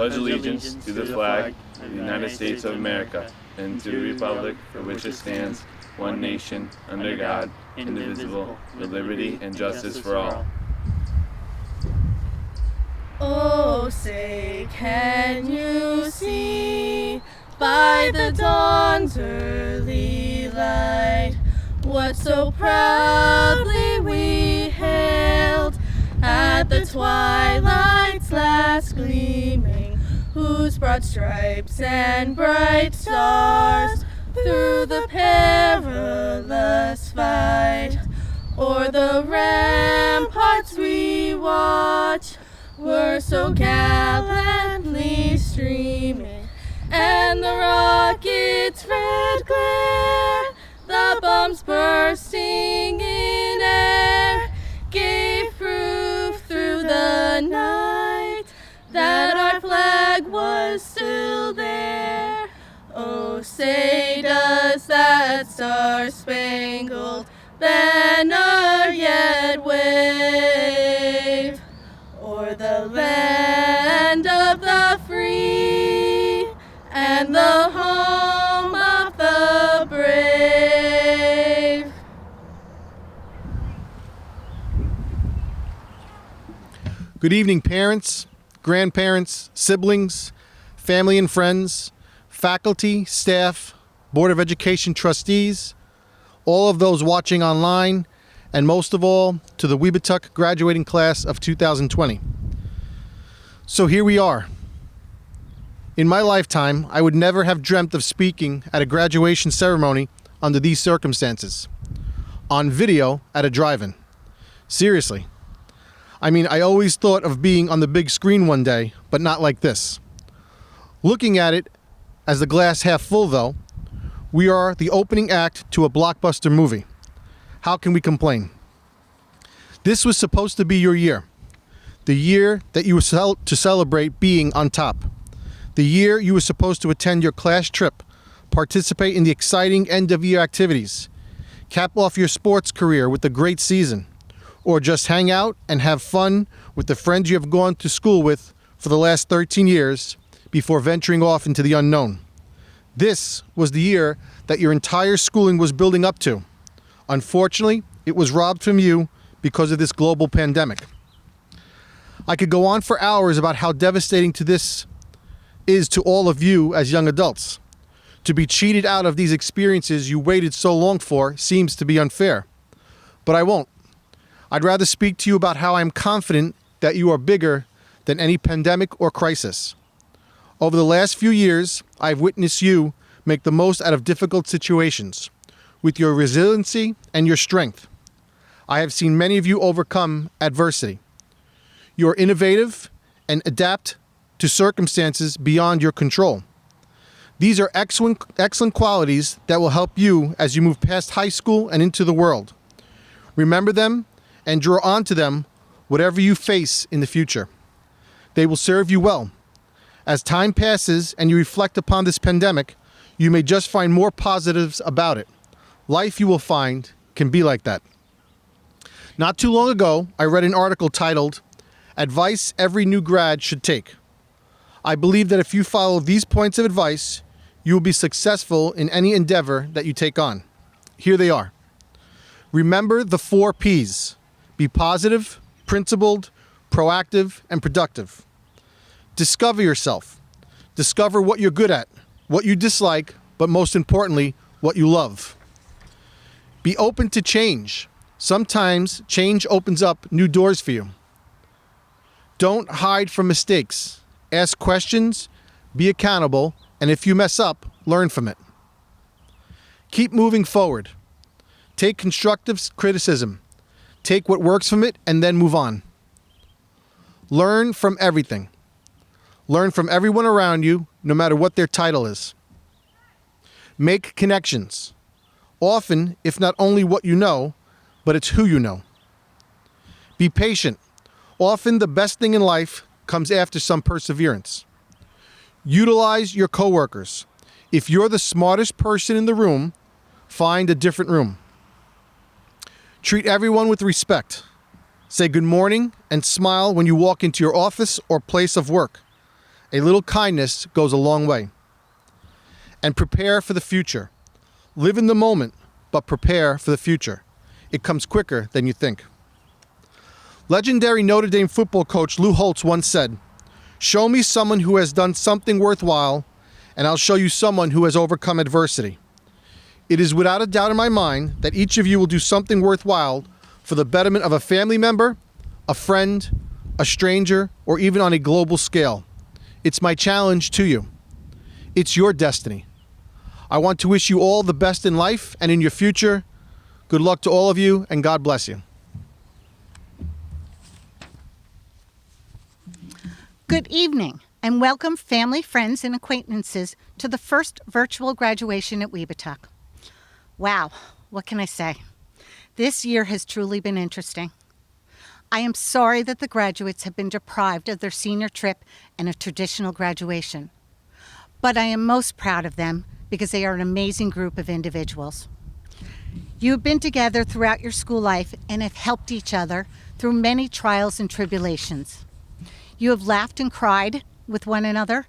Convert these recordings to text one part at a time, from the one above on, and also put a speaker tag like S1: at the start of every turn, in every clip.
S1: pledge allegiance to the flag of the United States of America and to the republic for which it stands, one nation, under God, indivisible, with liberty and justice for all.
S2: Oh, say, can you see by the dawn's early light what so proudly we hailed at the twilight's last gleaming, whose broad stripes and bright stars through the perilous fight o'er the ramparts we watch were so gallantly streaming, and the rocket's red glare, the bombs bursting in air, gave proof through the night that our flag was still there. Oh, say does that star-spangled banner yet wave o'er the land of the free and the home of the brave.
S3: Good evening, parents, grandparents, siblings, family and friends, faculty, staff, Board of Education trustees, all of those watching online, and most of all, to the Webutuck graduating class of 2020. So here we are. In my lifetime, I would never have dreamt of speaking at a graduation ceremony under these circumstances. On video at a drive-in. Seriously. I mean, I always thought of being on the big screen one day, but not like this. Looking at it as the glass half full, though, we are the opening act to a blockbuster movie. How can we complain? This was supposed to be your year. The year that you were to celebrate being on top. The year you were supposed to attend your class trip, participate in the exciting end-of-year activities, cap off your sports career with a great season, or just hang out and have fun with the friends you have gone to school with for the last 13 years before venturing off into the unknown. This was the year that your entire schooling was building up to. Unfortunately, it was robbed from you because of this global pandemic. I could go on for hours about how devastating this is to all of you as young adults. To be cheated out of these experiences you waited so long for seems to be unfair. But I won't. I'd rather speak to you about how I'm confident that you are bigger than any pandemic or crisis. Over the last few years, I've witnessed you make the most out of difficult situations with your resiliency and your strength. I have seen many of you overcome adversity. You are innovative and adapt to circumstances beyond your control. These are excellent qualities that will help you as you move past high school and into the world. Remember them and draw onto them whatever you face in the future. They will serve you well. As time passes and you reflect upon this pandemic, you may just find more positives about it. Life, you will find, can be like that. Not too long ago, I read an article titled, "Advice Every New Grad Should Take." I believe that if you follow these points of advice, you will be successful in any endeavor that you take on. Here they are. Remember the 4 P's. Be positive, principled, proactive, and productive. Discover yourself. Discover what you're good at, what you dislike, but most importantly, what you love. Be open to change. Sometimes change opens up new doors for you. Don't hide from mistakes. Ask questions, be accountable, and if you mess up, learn from it. Keep moving forward. Take constructive criticism. Take what works from it and then move on. Learn from everything. Learn from everyone around you, no matter what their title is. Make connections. Often, if not only what you know, but it's who you know. Be patient. Often the best thing in life comes after some perseverance. Utilize your coworkers. If you're the smartest person in the room, find a different room. Treat everyone with respect. Say good morning and smile when you walk into your office or place of work. A little kindness goes a long way. And prepare for the future. Live in the moment, but prepare for the future. It comes quicker than you think. Legendary Notre Dame football coach Lou Holtz once said, "Show me someone who has done something worthwhile, and I'll show you someone who has overcome adversity." It is without a doubt in my mind that each of you will do something worthwhile for the betterment of a family member, a friend, a stranger, or even on a global scale. It's my challenge to you. It's your destiny. I want to wish you all the best in life and in your future. Good luck to all of you, and God bless you.
S4: Good evening, and welcome family, friends, and acquaintances to the first virtual graduation at Webutuck. Wow, what can I say? This year has truly been interesting. I am sorry that the graduates have been deprived of their senior trip and a traditional graduation. But I am most proud of them because they are an amazing group of individuals. You have been together throughout your school life and have helped each other through many trials and tribulations. You have laughed and cried with one another.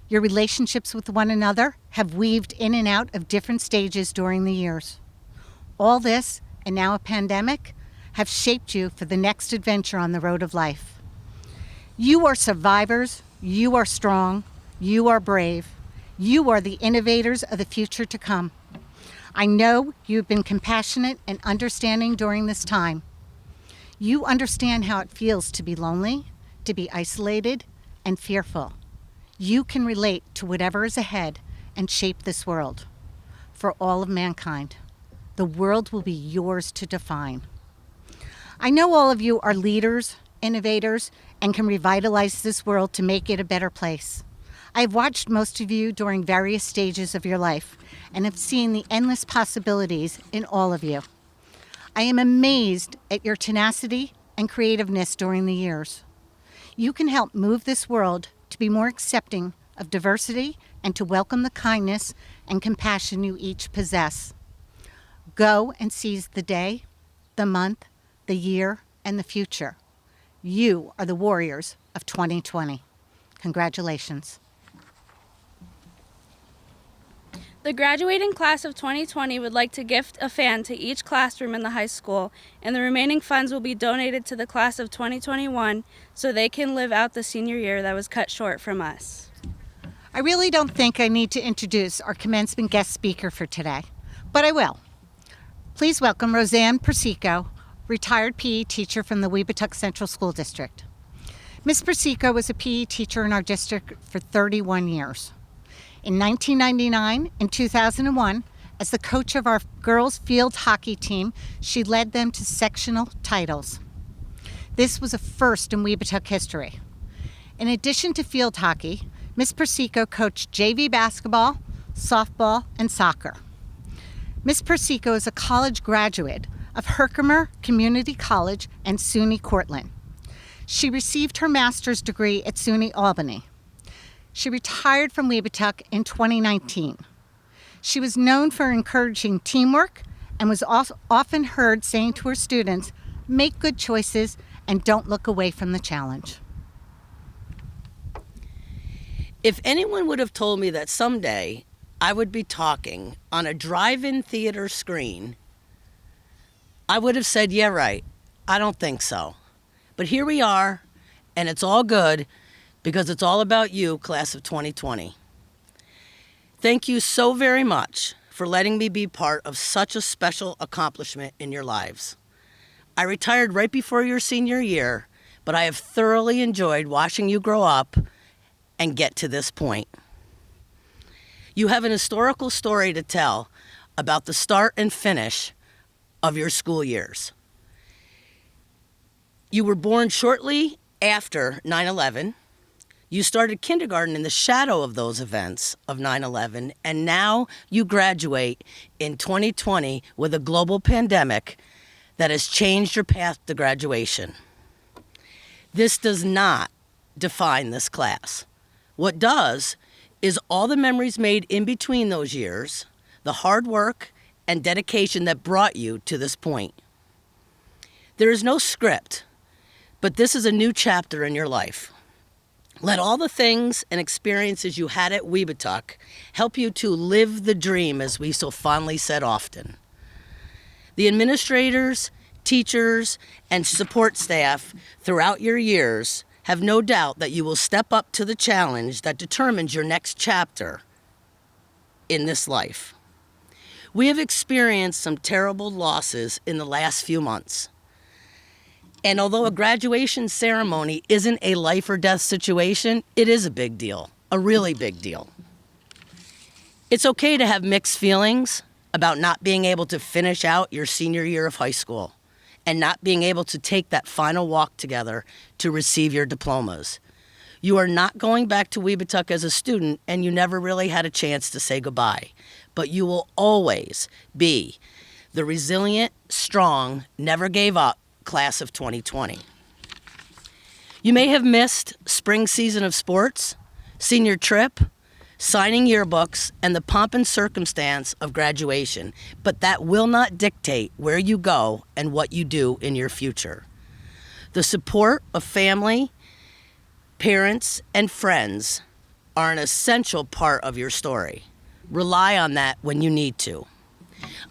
S4: Your relationships with one another have weaved in and out of different stages during the years. All this, and now a pandemic, have shaped you for the next adventure on the road of life. You are survivors, you are strong, you are brave, you are the innovators of the future to come. I know you've been compassionate and understanding during this time. You understand how it feels to be lonely, to be isolated, and fearful. You can relate to whatever is ahead and shape this world. For all of mankind, the world will be yours to define. I know all of you are leaders, innovators, and can revitalize this world to make it a better place. I've watched most of you during various stages of your life and have seen the endless possibilities in all of you. I am amazed at your tenacity and creativeness during the years. You can help move this world to be more accepting of diversity and to welcome the kindness and compassion you each possess. Go and seize the day, the month, the year, and the future. You are the warriors of 2020. Congratulations.
S2: The graduating class of 2020 would like to gift a fan to each classroom in the high school, and the remaining funds will be donated to the class of 2021 so they can live out the senior year that was cut short from us.
S4: I really don't think I need to introduce our commencement guest speaker for today, but I will. Please welcome Roseanne Persico, retired PE teacher from the Webutuck Central School District. Ms. Persico was a PE teacher in our district for 31 years. In 1999 and 2001, as the coach of our girls' field hockey team, she led them to sectional titles. This was a first in Webutuck history. In addition to field hockey, Ms. Persico coached JV basketball, softball, and soccer. Ms. Persico is a college graduate of Herkimer Community College and SUNY Cortland. She received her master's degree at SUNY Albany. She retired from Webutuck in 2019. She was known for encouraging teamwork and was also often heard saying to her students, "Make good choices and don't look away from the challenge."
S5: If anyone would have told me that someday I would be talking on a drive-in theater screen, I would have said, yeah, right. I don't think so. But here we are, and it's all good because it's all about you, class of 2020. Thank you so very much for letting me be part of such a special accomplishment in your lives. I retired right before your senior year, but I have thoroughly enjoyed watching you grow up and get to this point. You have an historical story to tell about the start and finish of your school years. You were born shortly after 9/11. You started kindergarten in the shadow of those events of 9/11, and now you graduate in 2020 with a global pandemic that has changed your path to graduation. This does not define this class. What does is all the memories made in between those years, the hard work and dedication that brought you to this point. There is no script, but this is a new chapter in your life. Let all the things and experiences you had at Webutuck help you to live the dream, as we so fondly said often. The administrators, teachers, and support staff throughout your years have no doubt that you will step up to the challenge that determines your next chapter in this life. We have experienced some terrible losses in the last few months. And although a graduation ceremony isn't a life or death situation, it is a big deal, a really big deal. It's okay to have mixed feelings about not being able to finish out your senior year of high school and not being able to take that final walk together to receive your diplomas. You are not going back to Webutuck as a student, and you never really had a chance to say goodbye. But you will always be the resilient, strong, never gave up class of 2020. You may have missed spring season of sports, senior trip, signing yearbooks, and the pomp and circumstance of graduation, but that will not dictate where you go and what you do in your future. The support of family, parents, and friends are an essential part of your story. Rely on that when you need to.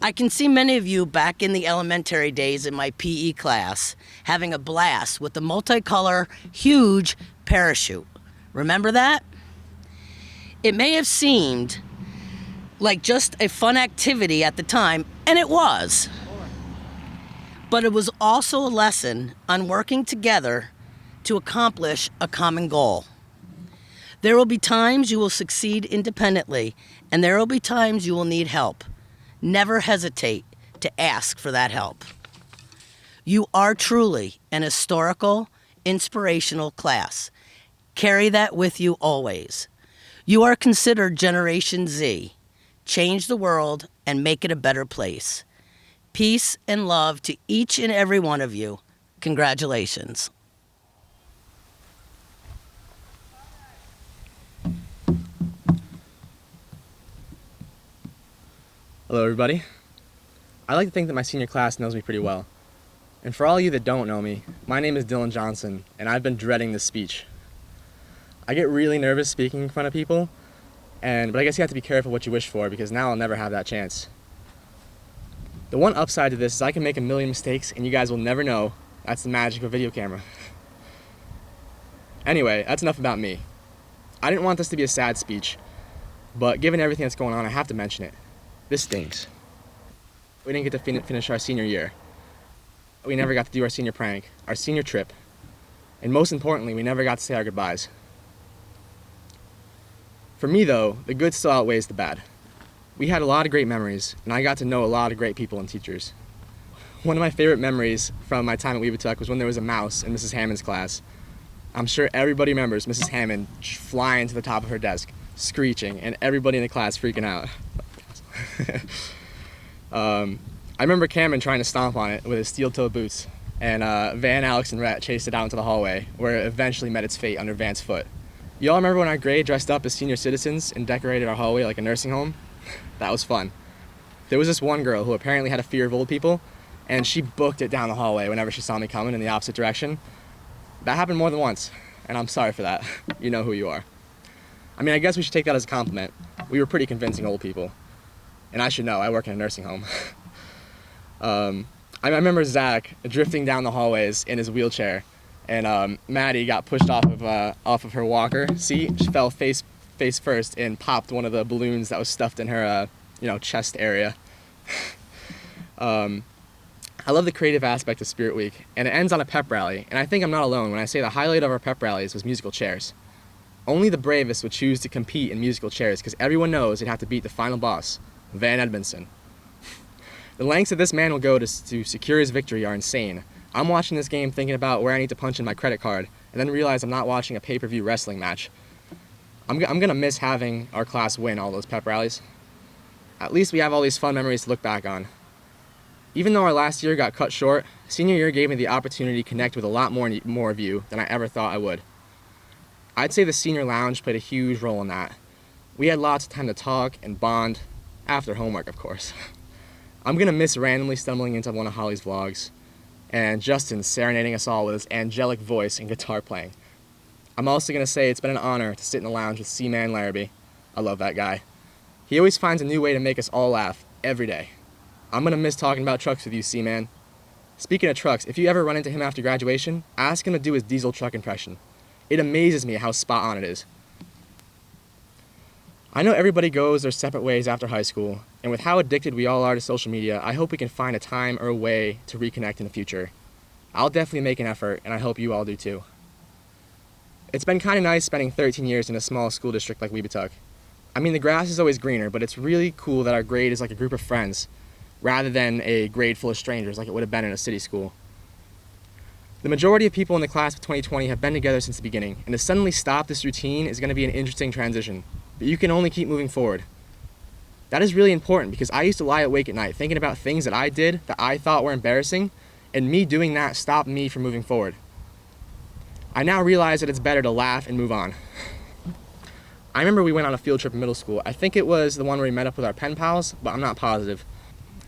S5: I can see many of you back in the elementary days in my PE class having a blast with the multicolor, huge parachute. Remember that? It may have seemed like just a fun activity at the time, and it was. But it was also a lesson on working together to accomplish a common goal. There will be times you will succeed independently, and there will be times you will need help. Never hesitate to ask for that help. You are truly an historical, inspirational class. Carry that with you always. You are considered Generation Z. Change the world and make it a better place. Peace and love to each and every one of you. Congratulations.
S6: Hello everybody. I like to think that my senior class knows me pretty well. And for all of you that don't know me, my name is Dylan Johnson, and I've been dreading this speech. I get really nervous speaking in front of people, but I guess you have to be careful what you wish for, because now I'll never have that chance. The one upside to this is I can make a million mistakes and you guys will never know. That's the magic of a video camera. Anyway, that's enough about me. I didn't want this to be a sad speech, but given everything that's going on, I have to mention it. This stinks. We didn't get to finish our senior year. We never got to do our senior prank, our senior trip, and most importantly, we never got to say our goodbyes. For me though, the good still outweighs the bad. We had a lot of great memories, and I got to know a lot of great people and teachers. One of my favorite memories from my time at Webutuck was when there was a mouse in Mrs. Hammond's class. I'm sure everybody remembers Mrs. Hammond flying to the top of her desk. screeching, and everybody in the class freaking out. I remember Cameron trying to stomp on it with his steel-toed boots, and Van, Alex, and Rhett chased it out into the hallway, where it eventually met its fate under Van's foot. Y'all remember when our grade dressed up as senior citizens and decorated our hallway like a nursing home? That was fun. There was this one girl who apparently had a fear of old people, and she booked it down the hallway whenever she saw me coming in the opposite direction. That happened more than once, and I'm sorry for that. You know who you are. I mean, I guess we should take that as a compliment. We were pretty convincing old people. And I should know, I work in a nursing home. I remember Zach drifting down the hallways in his wheelchair, and Maddie got pushed off of her walker seat. She fell face first and popped one of the balloons that was stuffed in her chest area. I love the creative aspect of Spirit Week, and it ends on a pep rally, and I think I'm not alone when I say the highlight of our pep rallies was musical chairs. Only the bravest would choose to compete in musical chairs because everyone knows they'd have to beat the final boss, Van Edmondson. The lengths that this man will go to secure his victory are insane. I'm watching this game thinking about where I need to punch in my credit card, and then realize I'm not watching a pay-per-view wrestling match. I'm gonna miss having our class win all those pep rallies. At least we have all these fun memories to look back on. Even though our last year got cut short, senior year gave me the opportunity to connect with a lot more of you than I ever thought I would. I'd say the senior lounge played a huge role in that. We had lots of time to talk and bond, after homework, of course. I'm gonna miss randomly stumbling into one of Holly's vlogs, and Justin serenading us all with his angelic voice and guitar playing. I'm also gonna say it's been an honor to sit in the lounge with C-Man Larrabee. I love that guy. He always finds a new way to make us all laugh, every day. I'm gonna miss talking about trucks with you, C-Man. Speaking of trucks, if you ever run into him after graduation, ask him to do his diesel truck impression. It amazes me how spot on it is. I know everybody goes their separate ways after high school, and with how addicted we all are to social media, I hope we can find a time or a way to reconnect in the future. I'll definitely make an effort, and I hope you all do too. It's been kind of nice spending 13 years in a small school district like Webutuck. I mean, the grass is always greener, but it's really cool that our grade is like a group of friends, rather than a grade full of strangers like it would have been in a city school. The majority of people in the class of 2020 have been together since the beginning, and to suddenly stop this routine is going to be an interesting transition, but you can only keep moving forward. That is really important because I used to lie awake at night thinking about things that I did that I thought were embarrassing, and me doing that stopped me from moving forward. I now realize that it's better to laugh and move on. I remember we went on a field trip in middle school. I think it was the one where we met up with our pen pals, but I'm not positive.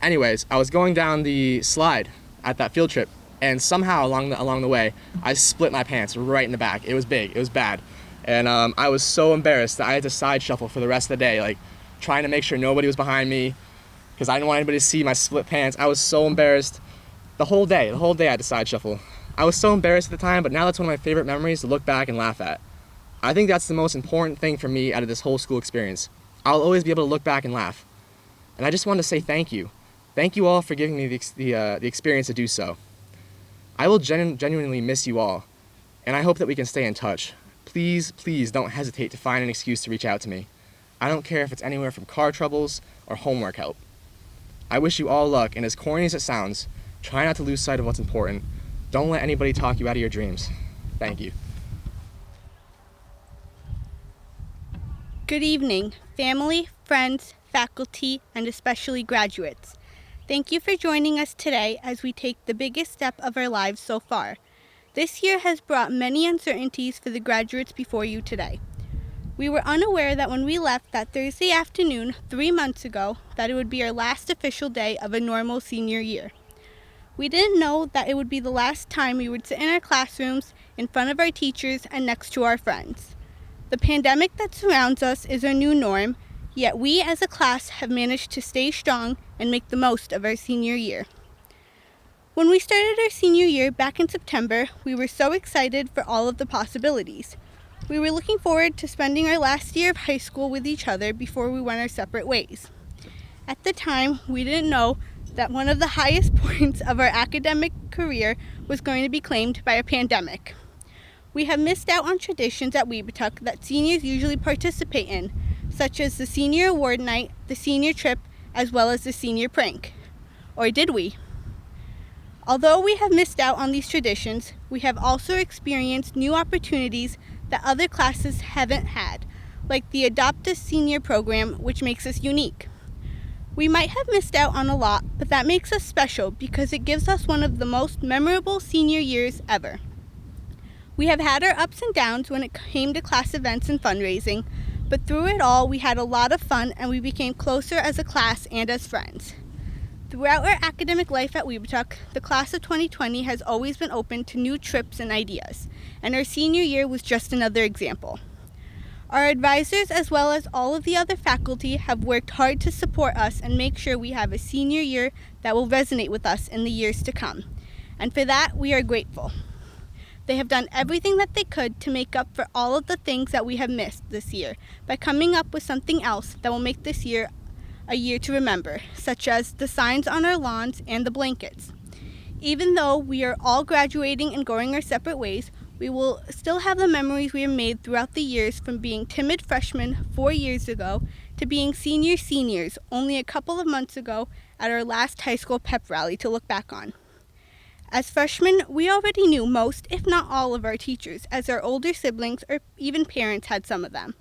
S6: Anyways, I was going down the slide at that field trip, and somehow along the way, I split my pants right in the back. It was big, it was bad. And I was so embarrassed that I had to side shuffle for the rest of the day, like trying to make sure nobody was behind me, because I didn't want anybody to see my split pants. I was so embarrassed. The whole day I had to side shuffle. I was so embarrassed at the time, but now that's one of my favorite memories to look back and laugh at. I think that's the most important thing for me out of this whole school experience. I'll always be able to look back and laugh. And I just wanted to say thank you. Thank you all for giving me the experience to do so. I will genuinely miss you all, and I hope that we can stay in touch. Please, please don't hesitate to find an excuse to reach out to me. I don't care if it's anywhere from car troubles or homework help. I wish you all luck, and as corny as it sounds, try not to lose sight of what's important. Don't let anybody talk you out of your dreams. Thank you.
S2: Good evening, family, friends, faculty, and especially graduates. Thank you for joining us today as we take the biggest step of our lives so far. This year has brought many uncertainties for the graduates before you today. We were unaware that when we left that Thursday afternoon 3 months ago, that it would be our last official day of a normal senior year. We didn't know that it would be the last time we would sit in our classrooms, in front of our teachers, and next to our friends. The pandemic that surrounds us is our new norm, yet we as a class have managed to stay strong and make the most of our senior year. When we started our senior year back in September, we were so excited for all of the possibilities. We were looking forward to spending our last year of high school with each other before we went our separate ways. At the time, we didn't know that one of the highest points of our academic career was going to be claimed by a pandemic. We have missed out on traditions at Webutuck that seniors usually participate in, such as the senior award night, the senior trip, as well as the senior prank. Or did we? Although we have missed out on these traditions, we have also experienced new opportunities that other classes haven't had,
S7: like the Adopt a Senior program, which makes us unique. We might have missed out on a lot, but that makes us special because it gives us one of the most memorable senior years ever. We have had our ups and downs when it came to class events and fundraising, but through it all, we had a lot of fun and we became closer as a class and as friends. Throughout our academic life at Webutuck, the class of 2020 has always been open to new trips and ideas, and our senior year was just another example. Our advisors, as well as all of the other faculty, have worked hard to support us and make sure we have a senior year that will resonate with us in the years to come. And for that, we are grateful. They have done everything that they could to make up for all of the things that we have missed this year by coming up with something else that will make this year a year to remember, such as the signs on our lawns and the blankets. Even though we are all graduating and going our separate ways, we will still have the memories we have made throughout the years, from being timid freshmen 4 years ago to being seniors only a couple of months ago at our last high school pep rally to look back on. As freshmen, we already knew most, if not all, of our teachers, as our older siblings or even parents had some of them.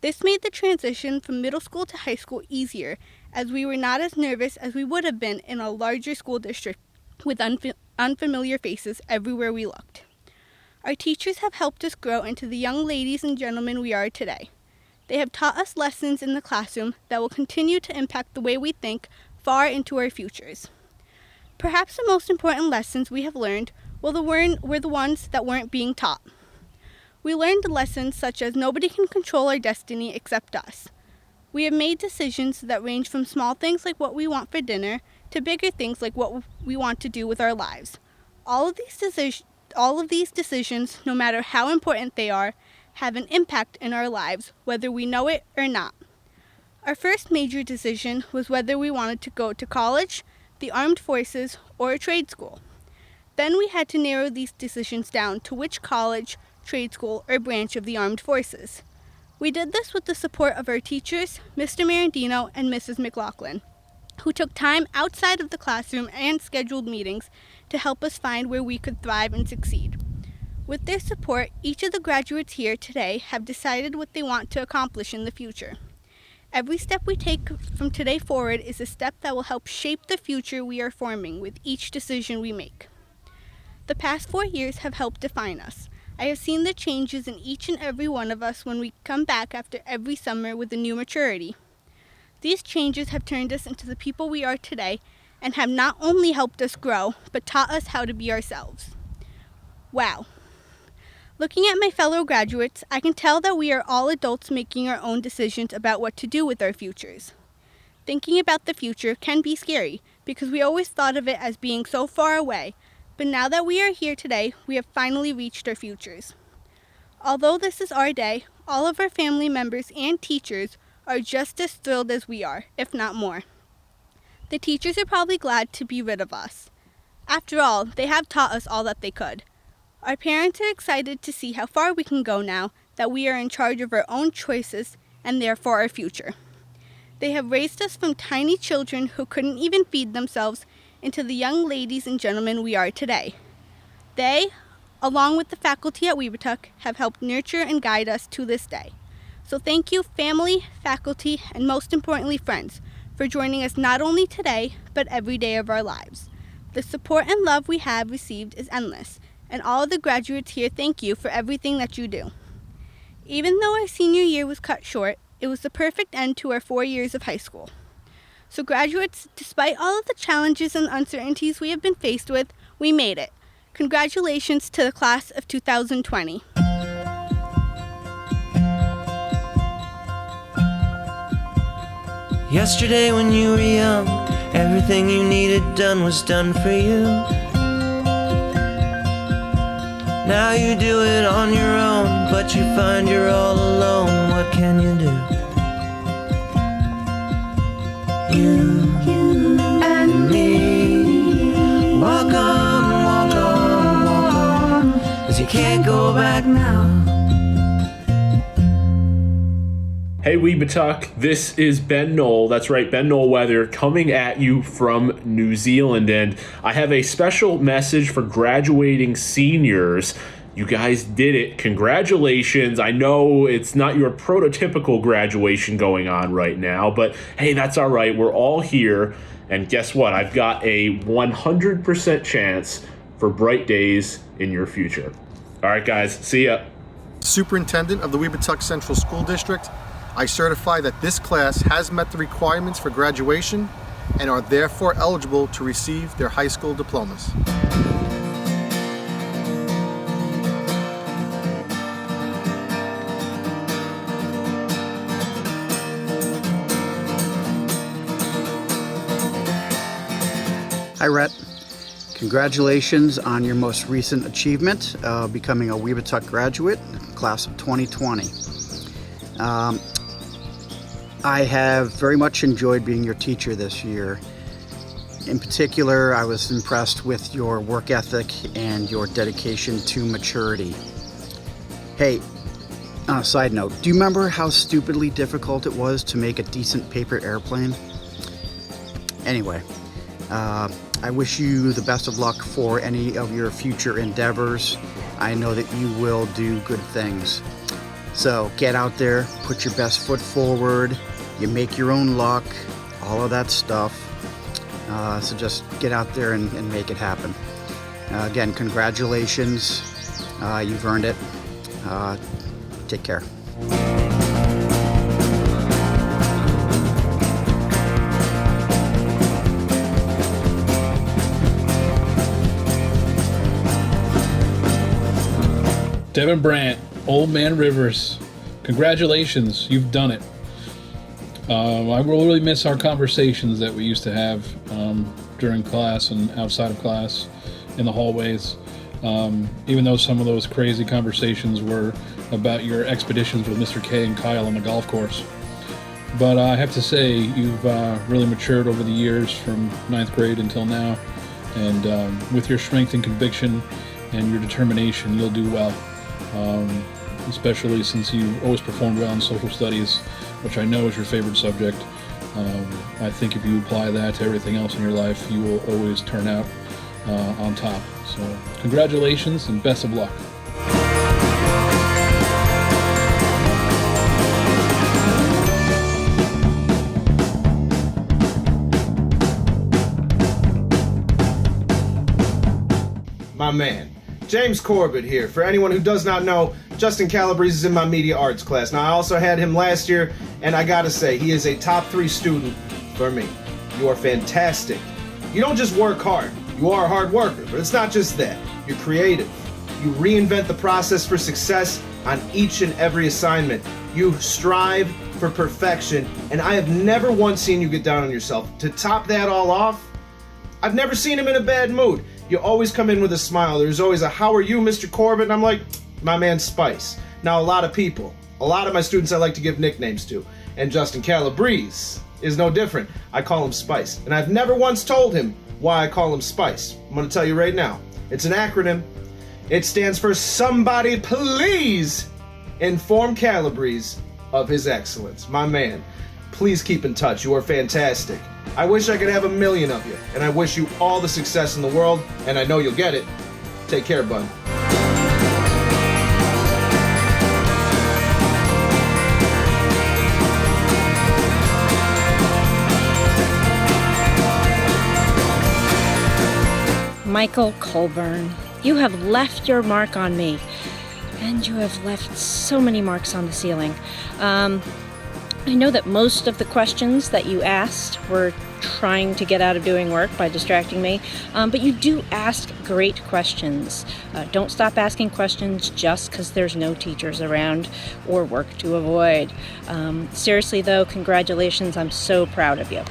S7: This made the transition from middle school to high school easier, as we were not as nervous as we would have been in a larger school district with unfamiliar faces everywhere we looked. Our teachers have helped us grow into the young ladies and gentlemen we are today. They have taught us lessons in the classroom that will continue to impact the way we think far into our futures. Perhaps the most important lessons we have learned were the ones that weren't being taught. We learned lessons such as nobody can control our destiny except us. We have made decisions that range from small things like what we want for dinner to bigger things like what we want to do with our lives. All of these decisions, no matter how important they are, have an impact in our lives, whether we know it or not. Our first major decision was whether we wanted to go to college, the armed forces, or a trade school. Then we had to narrow these decisions down to which college, trade school, or branch of the armed forces. We did this with the support of our teachers, Mr. Marandino and Mrs. McLaughlin, who took time outside of the classroom and scheduled meetings to help us find where we could thrive and succeed. With their support, each of the graduates here today have decided what they want to accomplish in the future. Every step we take from today forward is a step that will help shape the future we are forming with each decision we make. The past 4 years have helped define us. I have seen the changes in each and every one of us when we come back after every summer with a new maturity. These changes have turned us into the people we are today and have not only helped us grow, but taught us how to be ourselves. Wow. Looking at my fellow graduates, I can tell that we are all adults making our own decisions about what to do with our futures. Thinking about the future can be scary because we always thought of it as being so far away, but now that we are here today, we have finally reached our futures. Although this is our day, all of our family members and teachers are just as thrilled as we are, if not more. The teachers are probably glad to be rid of us. After all, they have taught us all that they could. Our parents are excited to see how far we can go now that we are in charge of our own choices and therefore our future. They have raised us from tiny children who couldn't even feed themselves into the young ladies and gentlemen we are today. They, along with the faculty at Webutuck, have helped nurture and guide us to this day. So thank you, family, faculty, and most importantly, friends, for joining us not only today, but every day of our lives. The support and love we have received is endless, and all of the graduates here thank you for everything that you do. Even though our senior year was cut short, it was the perfect end to our 4 years of high school. So graduates, despite all of the challenges and uncertainties we have been faced with, we made it. Congratulations to the class of 2020.
S8: Yesterday when you were young, everything you needed done was done for you. Now you do it on your own, but you find you're all alone. What can you do? You and me, walk on, walk on, walk on, 'cause you can't go back now.
S9: Hey Webutuck, this is Ben Knoll, that's right, Ben Knoll Weather, coming at you from New Zealand, and I have a special message for graduating seniors. You guys did it. Congratulations. I know it's not your prototypical graduation going on right now, but hey, that's all right. We're all here. And guess what? I've got a 100% chance for bright days in your future. All right, guys. See ya.
S3: Superintendent of the Webutuck Central School District, I certify that this class has met the requirements for graduation and are therefore eligible to receive their high school diplomas.
S10: Hi, Rhett. Congratulations on your most recent achievement, becoming a Webutuck graduate, class of 2020. I have very much enjoyed being your teacher this year. In particular, I was impressed with your work ethic and your dedication to maturity. Hey, on a side note, do you remember how stupidly difficult it was to make a decent paper airplane? Anyway, I wish you the best of luck for any of your future endeavors. I know that you will do good things. So get out there, put your best foot forward, you make your own luck, all of that stuff. So just get out there and make it happen. Again, congratulations. You've earned it. Take care.
S11: Devin Brandt, Old Man Rivers, congratulations, you've done it. I will really miss our conversations that we used to have during class and outside of class in the hallways. Even though some of those crazy conversations were about your expeditions with Mr. K and Kyle on the golf course. But I have to say, you've really matured over the years from 9th grade until now. And with your strength and conviction and your determination, you'll do well. Especially since you always performed well in social studies, which I know is your favorite subject. I think if you apply that to everything else in your life, you will always turn out on top. So congratulations and best of luck.
S12: My man, James Corbett here. For anyone who does not know, Justin Calabrese is in my media arts class. Now, I also had him last year, and I gotta say, he is a top 3 student for me. You are fantastic. You don't just work hard. You are a hard worker, but it's not just that. You're creative. You reinvent the process for success on each and every assignment. You strive for perfection, and I have never once seen you get down on yourself. To top that all off, I've never seen him in a bad mood. You always come in with a smile. There's always a, "How are you, Mr. Corbett?" And I'm like, my man Spice. Now, a lot of my students I like to give nicknames to, and Justin Calabrese is no different. I call him Spice, and I've never once told him why I call him Spice. I'm going to tell you right now. It's an acronym. It stands for Somebody Please Inform Calabrese of His Excellence. My man, please keep in touch. You are fantastic. I wish I could have 1 million of you, and I wish you all the success in the world, and I know you'll get it. Take care, bud.
S13: Michael Colburn, you have left your mark on me, and you have left so many marks on the ceiling. I know that most of the questions that you asked were trying to get out of doing work by distracting me, but you do ask great questions. Don't stop asking questions just because there's no teachers around or work to avoid. Seriously though, congratulations, I'm so proud of you.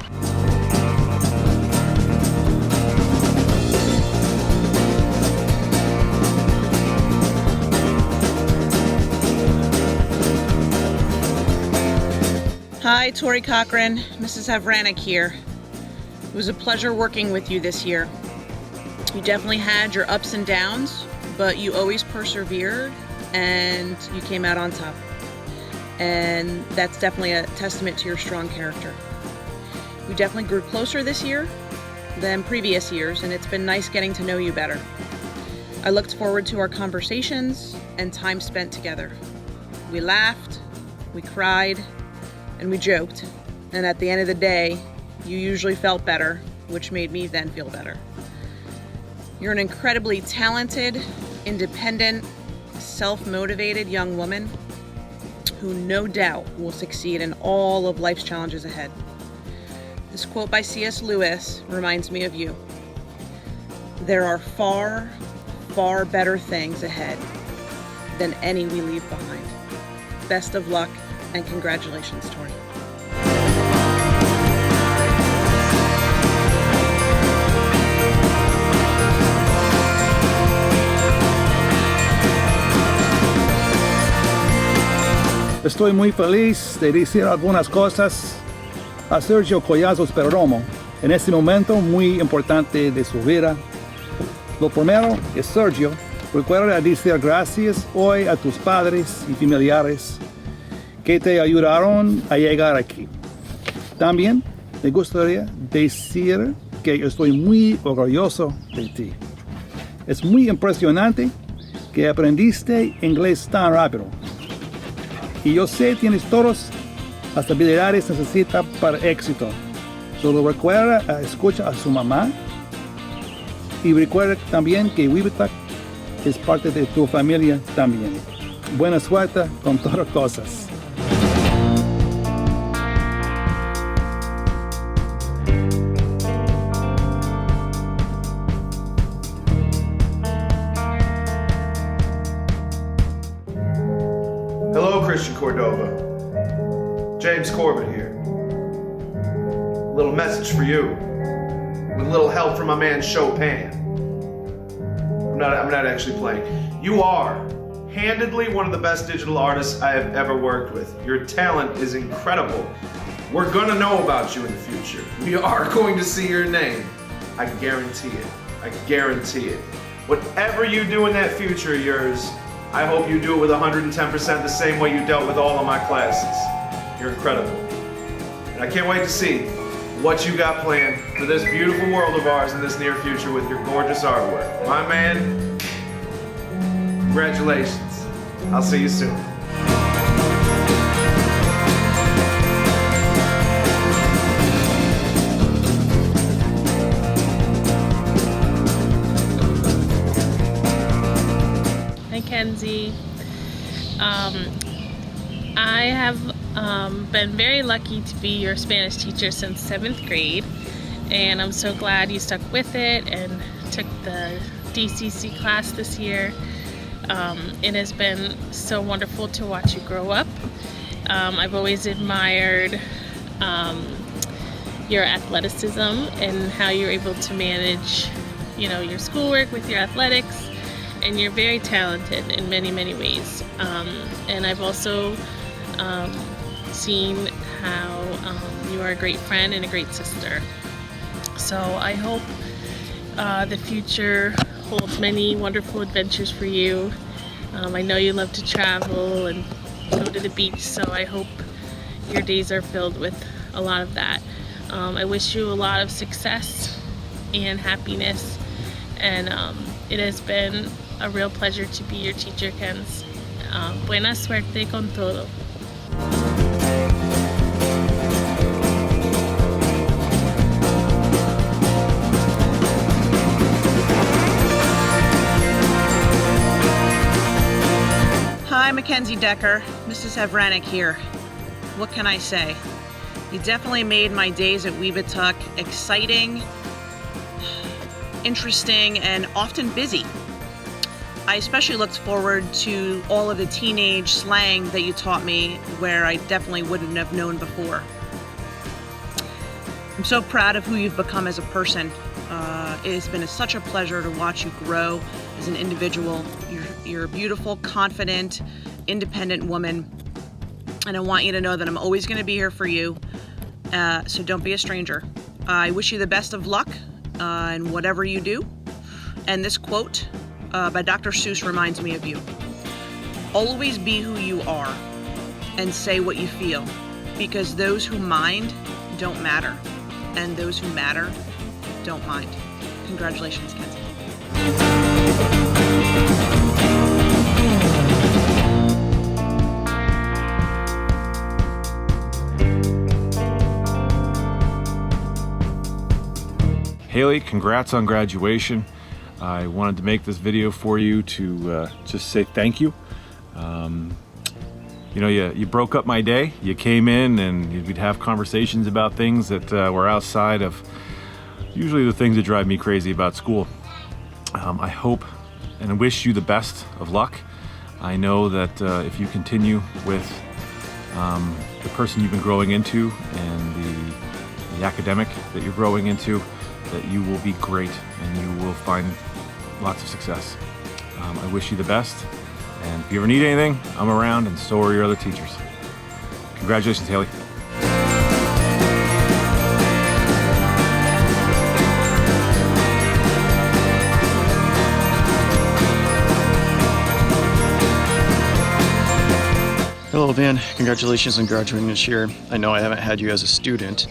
S14: Hi, Tori Cochran, Mrs. Havranek here. It was a pleasure working with you this year. You definitely had your ups and downs, but you always persevered and you came out on top. And that's definitely a testament to your strong character. We definitely grew closer this year than previous years, and it's been nice getting to know you better. I looked forward to our conversations and time spent together. We laughed, we cried, and we joked. And at the end of the day, you usually felt better, which made me then feel better. You're an incredibly talented, independent, self-motivated young woman who no doubt will succeed in all of life's challenges ahead. This quote by C.S. Lewis reminds me of you. There are far, far better things ahead than any we leave behind. Best of luck and congratulations, Tori.
S15: Estoy muy feliz de decir algunas cosas a Sergio Collazos Perdomo en este momento muy importante de su vida. Lo primero es, Sergio, recuerda decir gracias hoy a tus padres y familiares que te ayudaron a llegar aquí. También me gustaría decir que estoy muy orgulloso de ti. Es muy impresionante que aprendiste inglés tan rápido. Y yo sé tienes todas las habilidades necesarias para éxito. Solo recuerda escuchar a su mamá. Y recuerda también que Webutuck es parte de tu familia también. Buena suerte con todas cosas.
S12: Hello, Christian Cordova. James Corbett here. A little message for you. With a little help from my man Chopin. I'm not actually playing. You are handedly one of the best digital artists I have ever worked with. Your talent is incredible. We're gonna know about you in the future. We are going to see your name. I guarantee it. I guarantee it. Whatever you do in that future of yours, I hope you do it with 110% the same way you dealt with all of my classes. You're incredible. And I can't wait to see what you got planned for this beautiful world of ours in this near future with your gorgeous artwork. My man, congratulations. I'll see you soon.
S16: Mackenzie. I have been very lucky to be your Spanish teacher since 7th grade, and I'm so glad you stuck with it and took the DCC class this year. It has been so wonderful to watch you grow up. I've always admired your athleticism and how you're able to manage, your schoolwork with your athletics, and you're very talented in many, many ways. And I've also seen how you are a great friend and a great sister. So I hope the future holds many wonderful adventures for you. I know you love to travel and go to the beach, so I hope your days are filled with a lot of that. I wish you a lot of success and happiness, and it has been a real pleasure to be your teacher, Kenz. Buena suerte con todo.
S14: Hi, Mackenzie Decker. Mrs. Havranek here. What can I say? You definitely made my days at Webutuck exciting, interesting, and often busy. I especially looked forward to all of the teenage slang that you taught me, where I definitely wouldn't have known before. I'm so proud of who you've become as a person. It has been such a pleasure to watch you grow as an individual. You're a beautiful, confident, independent woman, and I want you to know that I'm always going to be here for you, so don't be a stranger. I wish you the best of luck in whatever you do, and this quote by Dr. Seuss reminds me of you. Always be who you are and say what you feel, because those who mind don't matter, and those who matter don't mind. Congratulations, Kenzie.
S17: Haley, congrats on graduation. I wanted to make this video for you to just say thank you. You broke up my day. You came in and we'd have conversations about things that were outside of usually the things that drive me crazy about school. I hope and wish you the best of luck. I know that if you continue with the person you've been growing into and the academic that you're growing into, that you will be great and you will find lots of success. I wish you the best, and if you ever need anything, I'm around, and so are your other teachers. Congratulations, Haley.
S18: Hello, Van. Congratulations on graduating this year. I know I haven't had you as a student,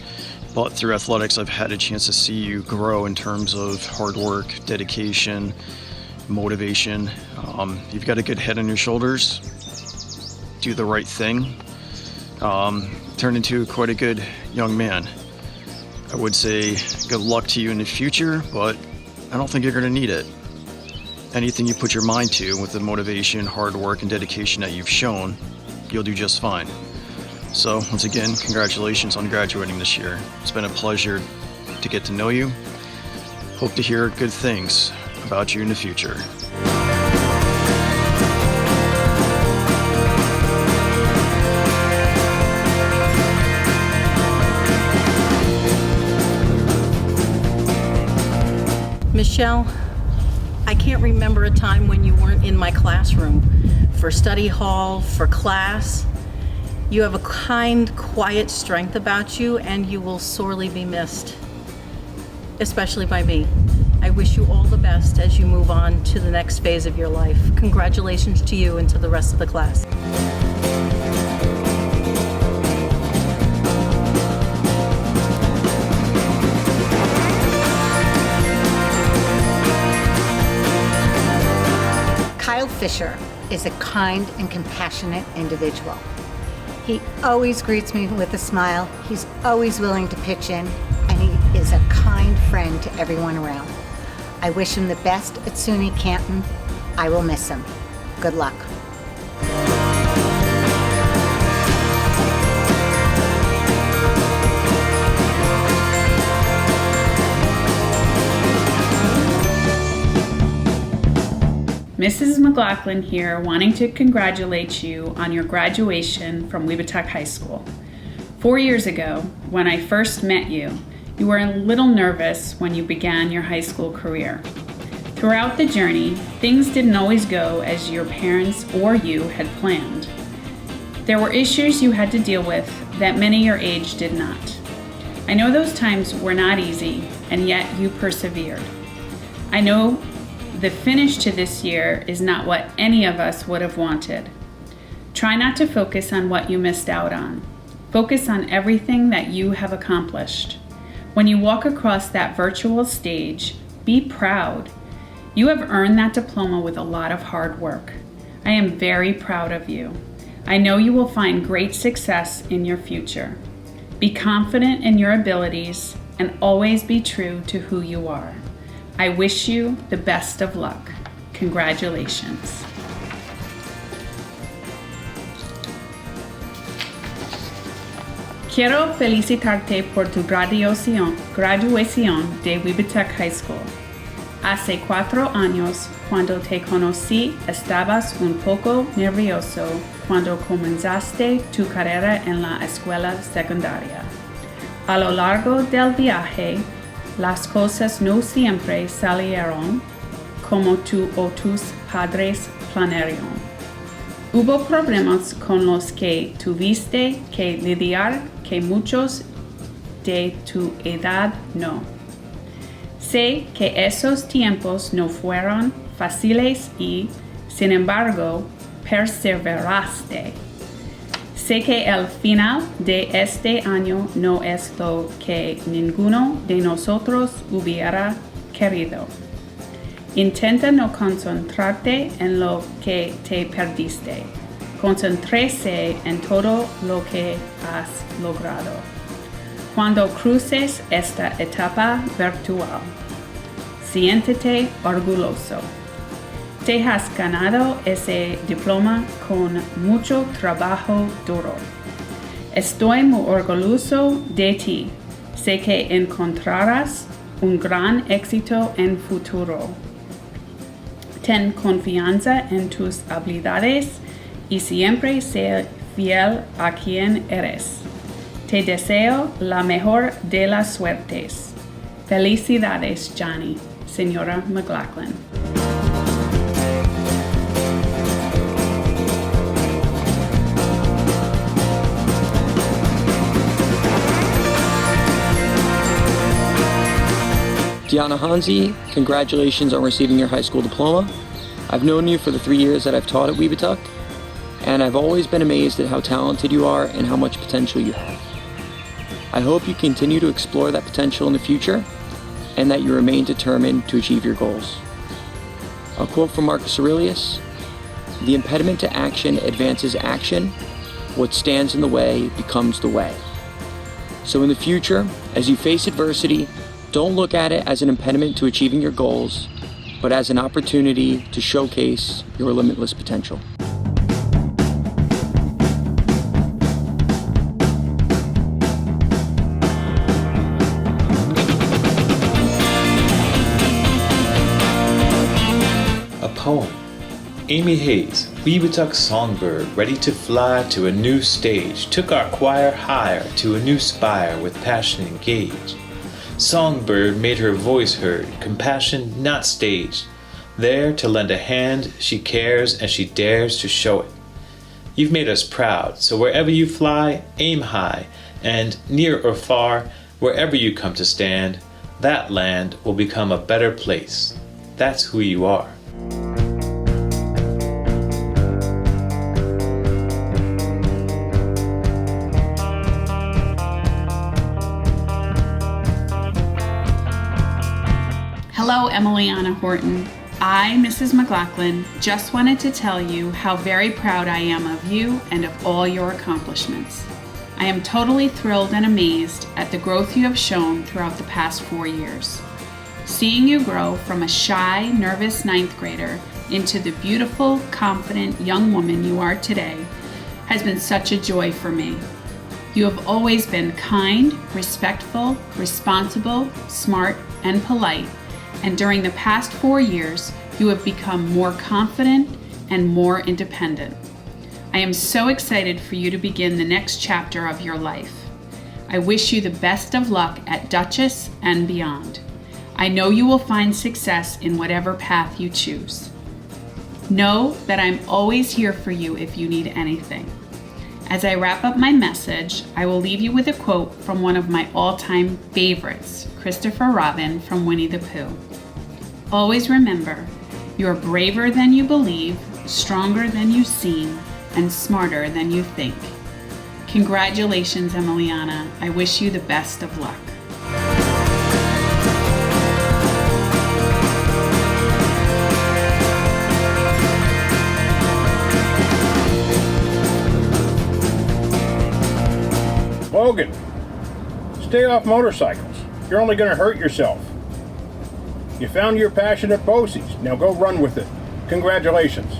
S18: but through athletics, I've had a chance to see you grow in terms of hard work, dedication, motivation. You've got a good head on your shoulders. Do the right thing. Turn into quite a good young man. I would say good luck to you in the future, but I don't think you're going to need it. Anything you put your mind to with the motivation, hard work, and dedication that you've shown, you'll do just fine. So once again, congratulations on graduating this year. It's been a pleasure to get to know you. Hope to hear good things about you in the future.
S19: Michelle, I can't remember a time when you weren't in my classroom for study hall, for class. You have a kind, quiet strength about you, and you will sorely be missed, especially by me. I wish you all the best as you move on to the next phase of your life. Congratulations to you and to the rest of the class.
S4: Kyle Fisher is a kind and compassionate individual. He always greets me with a smile. He's always willing to pitch in, and he is a kind friend to everyone around. I wish him the best at SUNY Canton. I will miss him. Good luck.
S20: Mrs. McLaughlin here, wanting to congratulate you on your graduation from Webutuck High School. 4 years ago, when I first met you, you were a little nervous when you began your high school career. Throughout the journey, things didn't always go as your parents or you had planned. There were issues you had to deal with that many your age did not. I know those times were not easy, and yet you persevered. I know the finish to this year is not what any of us would have wanted. Try not to focus on what you missed out on. Focus on everything that you have accomplished. When you walk across that virtual stage, be proud. You have earned that diploma with a lot of hard work. I am very proud of you. I know you will find great success in your future. Be confident in your abilities and always be true to who you are. I wish you the best of luck. Congratulations. Quiero felicitarte por tu graduación de Webutuck High School. Hace 4 años, cuando te conocí, estabas un poco nervioso cuando comenzaste tu carrera en la escuela secundaria. A lo largo del viaje, las cosas no siempre salieron como tú o tus padres planearon. Hubo problemas con los que tuviste que lidiar que muchos de tu edad no. Sé que esos tiempos no fueron fáciles y, sin embargo, perseveraste. Sé que el final de este año no es lo que ninguno de nosotros hubiera querido. Intenta no concentrarte en lo que te perdiste. Concéntrese en todo lo que has logrado. cuando cruces esta etapa virtual. Siéntete orgulloso. Te has ganado ese diploma con mucho trabajo duro. Estoy muy orgulloso de ti. Sé que encontrarás un gran éxito en futuro. Ten confianza en tus habilidades y siempre sé fiel a quien eres. Te deseo la mejor de las suertes. Felicidades, Johnny. Señora McLaughlin.
S21: Deanna Hansi, congratulations on receiving your high school diploma. I've known you for the 3 years that I've taught at Webutuck, and I've always been amazed at how talented you are and how much potential you have. I hope you continue to explore that potential in the future and that you remain determined to achieve your goals. A quote from Marcus Aurelius, "The impediment to action advances action. What stands in the way becomes the way." So in the future, as you face adversity, don't look at it as an impediment to achieving your goals, but as an opportunity to showcase your limitless potential.
S22: Poem. Amy Hayes, Webutuck songbird, ready to fly to a new stage, took our choir higher to a new spire with passion engaged. Songbird made her voice heard, compassion not staged. There to lend a hand, she cares and she dares to show it. You've made us proud, so wherever you fly, aim high, and near or far, wherever you come to stand, that land will become a better place. That's who you are.
S20: Hello, Emiliana Horton. I, Mrs. McLaughlin, just wanted to tell you how very proud I am of you and of all your accomplishments. I am totally thrilled and amazed at the growth you have shown throughout the past 4 years. Seeing you grow from a shy, nervous 9th grader into the beautiful, confident young woman you are today has been such a joy for me. You have always been kind, respectful, responsible, smart, and polite, and during the past 4 years, you have become more confident and more independent. I am so excited for you to begin the next chapter of your life. I wish you the best of luck at Duchess and beyond. I know you will find success in whatever path you choose. Know that I'm always here for you if you need anything. As I wrap up my message, I will leave you with a quote from one of my all-time favorites, Christopher Robin from Winnie the Pooh. Always remember, you're braver than you believe, stronger than you seem, and smarter than you think. Congratulations, Emiliana. I wish you the best of luck.
S23: Logan, stay off motorcycles. You're only going to hurt yourself. You found your passion at BOCES. Now go run with it. Congratulations.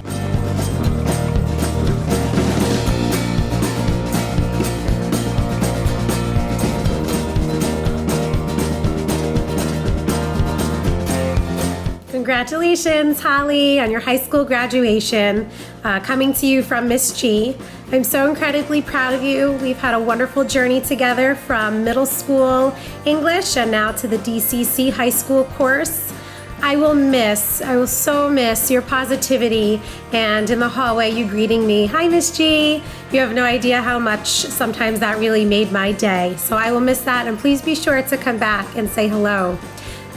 S24: Congratulations, Holly, on your high school graduation. Coming to you from Miss G. I'm so incredibly proud of you. We've had a wonderful journey together from middle school English and now to the DCC high school course. I will so miss your positivity and in the hallway you greeting me, "Hi, Miss G." You have no idea how much sometimes that really made my day. So I will miss that, and please be sure to come back and say hello.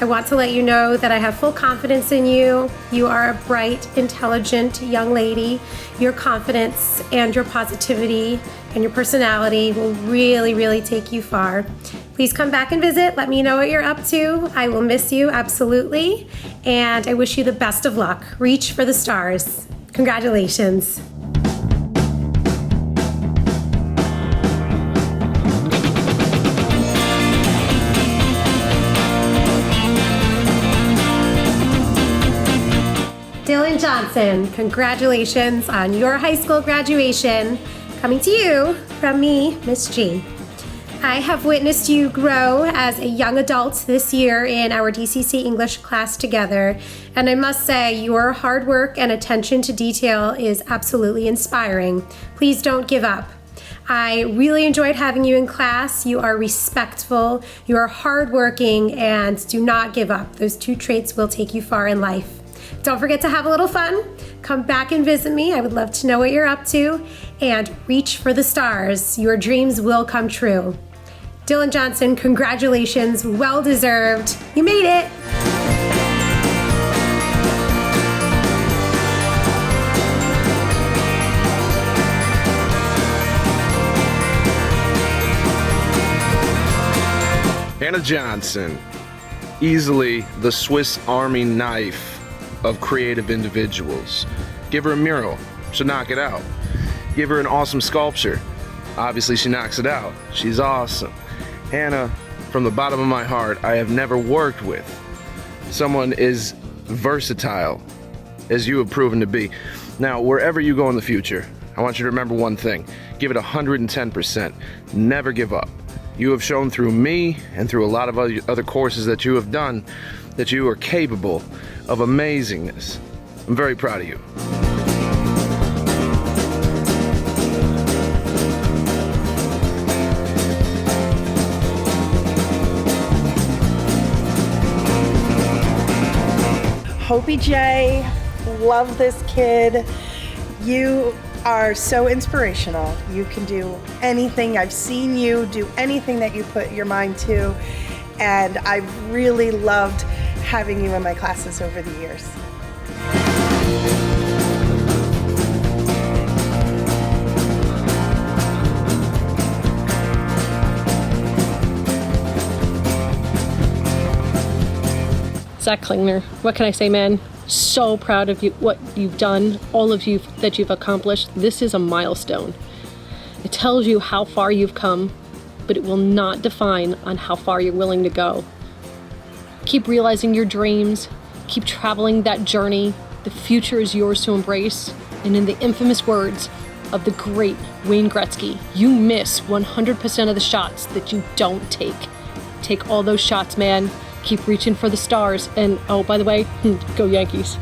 S24: I want to let you know that I have full confidence in you. You are a bright, intelligent young lady. Your confidence and your positivity and your personality will really, really take you far. Please come back and visit. Let me know what you're up to. I will miss you, absolutely. And I wish you the best of luck. Reach for the stars. Congratulations. Dylan Johnson, congratulations on your high school graduation. Coming to you from me, Miss G. I have witnessed you grow as a young adult this year in our DCC English class together, and I must say your hard work and attention to detail is absolutely inspiring. Please don't give up. I really enjoyed having you in class. You are respectful, you are hardworking, and do not give up. Those two traits will take you far in life. Don't forget to have a little fun. Come back and visit me. I would love to know what you're up to. And reach for the stars. Your dreams will come true. Dylan Johnson, congratulations. Well deserved. You made it.
S1: Hannah Johnson, easily the Swiss Army knife of creative individuals. Give her a mural, she'll knock it out. Give her an awesome sculpture, obviously she knocks it out. She's awesome. Hannah, from the bottom of my heart, I have never worked with someone as versatile as you have proven to be. Now, wherever you go in the future, I want you to remember one thing. Give it 110%. Never give up. You have shown through me and through a lot of other courses that you have done that you are capable of amazingness. I'm very proud of you.
S2: Hopi J, love this kid. You are so inspirational. You can do anything. I've seen you do anything that you put your mind to, and I've really loved having you in my classes over the years.
S5: Zach Klingner, what can I say, man? So proud of you, what you've done, all of you that you've accomplished. This is a milestone. It tells you how far you've come, but it will not define on how far you're willing to go. Keep realizing your dreams, keep traveling that journey. The future is yours to embrace. And in the infamous words of the great Wayne Gretzky, you miss 100% of the shots that you don't take. Take all those shots, man. Keep reaching for the stars. And oh, by the way, go Yankees.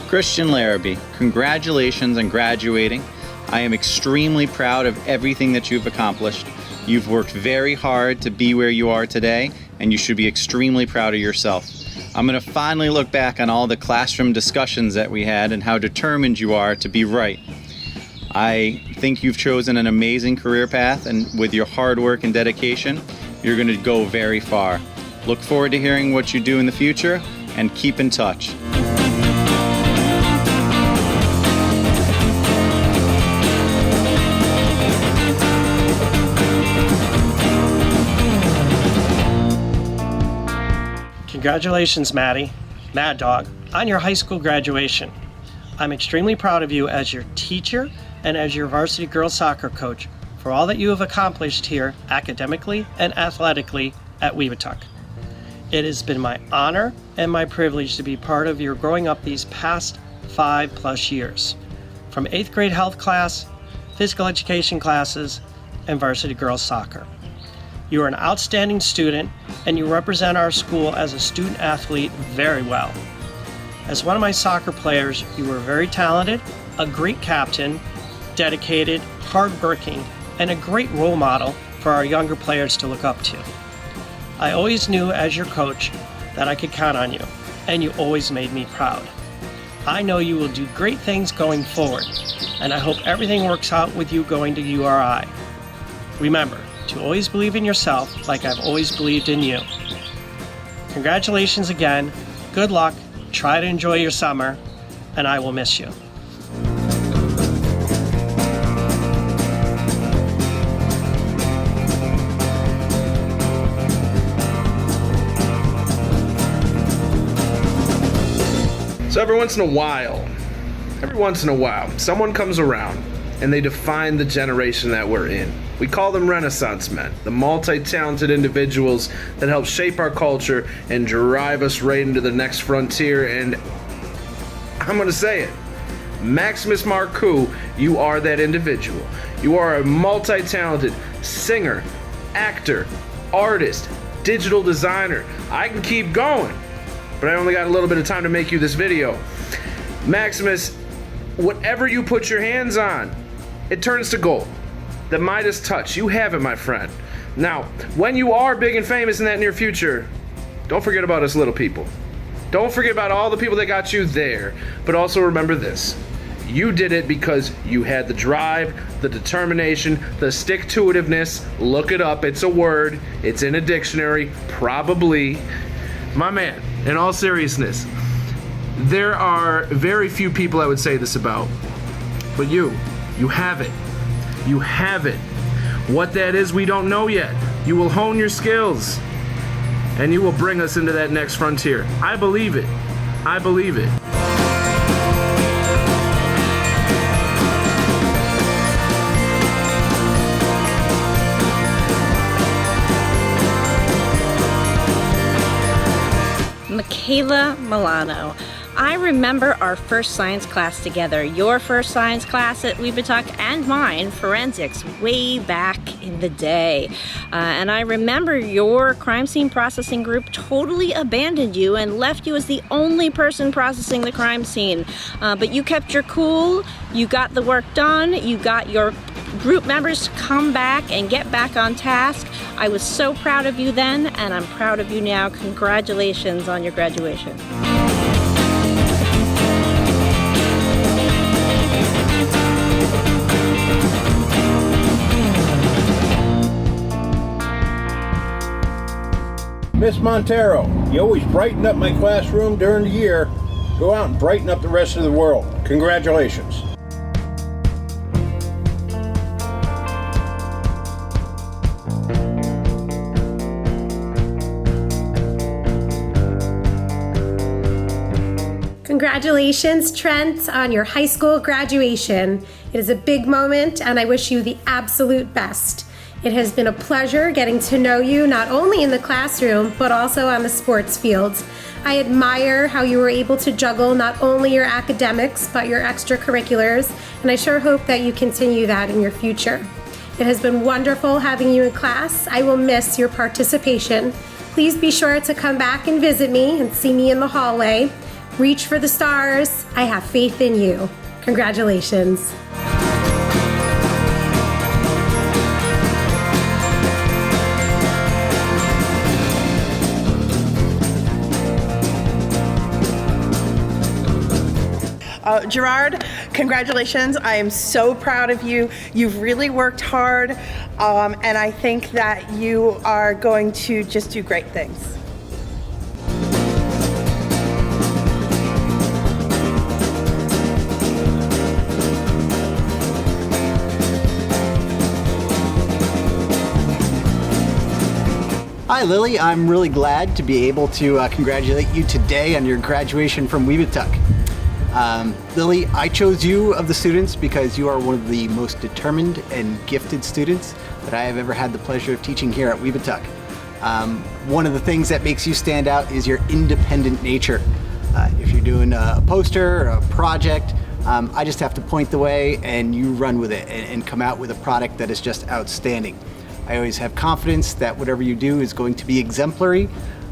S6: Christian Larrabee, congratulations on graduating. I am extremely proud of everything that you've accomplished. You've worked very hard to be where you are today, and you should be extremely proud of yourself. I'm going to finally look back on all the classroom discussions that we had and how determined you are to be right. I think you've chosen an amazing career path, and with your hard work and dedication, you're going to go very far. Look forward to hearing what you do in the future, and keep in touch.
S25: Congratulations, Maddie, Mad Dog, on your high school graduation. I'm extremely proud of you as your teacher and as your varsity girls soccer coach for all that you have accomplished here academically and athletically at Webutuck. It has been my honor and my privilege to be part of your growing up these past 5+ years, from 8th grade health class, physical education classes, and varsity girls soccer. You are an outstanding student, and you represent our school as a student athlete very well. As one of my soccer players, you were very talented, a great captain, dedicated, hardworking, and a great role model for our younger players to look up to. I always knew as your coach that I could count on you, and you always made me proud. I know you will do great things going forward, and I hope everything works out with you going to URI. Remember to always believe in yourself like I've always believed in you. Congratulations again, good luck, try to enjoy your summer, and I will miss you.
S1: So every once in a while, Every once in a while, someone comes around and they define the generation that we're in. We call them Renaissance men, the multi-talented individuals that help shape our culture and drive us right into the next frontier. And I'm gonna say it, Maximus Marcoux, you are that individual. You are a multi-talented singer, actor, artist, digital designer. I can keep going, but I only got a little bit of time to make you this video. Maximus, whatever you put your hands on, it turns to gold. The Midas touch, you have it, my friend. Now, when you are big and famous in that near future, don't forget about us little people. Don't forget about all the people that got you there, but also remember this. You did it because you had the drive, the determination, the stick-to-itiveness. Look it up, it's a word, it's in a dictionary, probably. My man, in all seriousness, there are very few people I would say this about, but you have it. You have it. What that is, we don't know yet. You will hone your skills, and you will bring us into that next frontier. I believe it. I believe it.
S13: Michaela Milano. I remember our first science class together, your first science class at Webutuck and mine, forensics, way back in the day. And I remember your crime scene processing group totally abandoned you and left you as the only person processing the crime scene. But you kept your cool, you got the work done, you got your group members to come back and get back on task. I was so proud of you then, and I'm proud of you now. Congratulations on your graduation.
S23: Miss Montero, you always brighten up my classroom during the year. Go out and brighten up the rest of the world. Congratulations.
S24: Congratulations, Trent, on your high school graduation. It is a big moment, and I wish you the absolute best. It has been a pleasure getting to know you not only in the classroom, but also on the sports fields. I admire how you were able to juggle not only your academics, but your extracurriculars, and I sure hope that you continue that in your future. It has been wonderful having you in class. I will miss your participation. Please be sure to come back and visit me and see me in the hallway. Reach for the stars. I have faith in you. Congratulations.
S2: Gerard, congratulations. I am so proud of you. You've really worked hard, and I think that you are going to just do great things.
S3: Hi Lily, I'm really glad to be able to congratulate you today on your graduation from Webutuck. Lily, I chose you of the students because you are one of the most determined and gifted students that I have ever had the pleasure of teaching here at Webutuck. One of the things that makes you stand out is your independent nature. If you're doing a poster or a project, I just have to point the way and you run with it and come out with a product that is just outstanding. I always have confidence that whatever you do is going to be exemplary,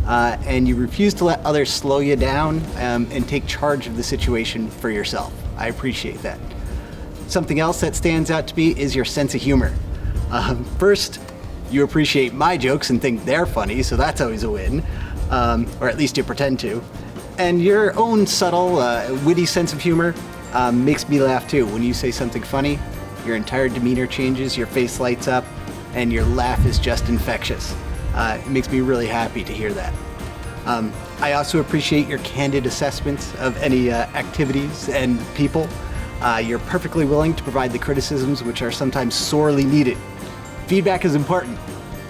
S3: and you refuse to let others slow you down and take charge of the situation for yourself. I appreciate that. Something else that stands out to me is your sense of humor. First, you appreciate my jokes and think they're funny, so that's always a win, or at least you pretend to. And your own subtle, witty sense of humor makes me laugh too. When you say something funny, your entire demeanor changes, your face lights up, and your laugh is just infectious. It makes me really happy to hear that. I also appreciate your candid assessments of any activities and people. You're perfectly willing to provide the criticisms which are sometimes sorely needed. Feedback is important.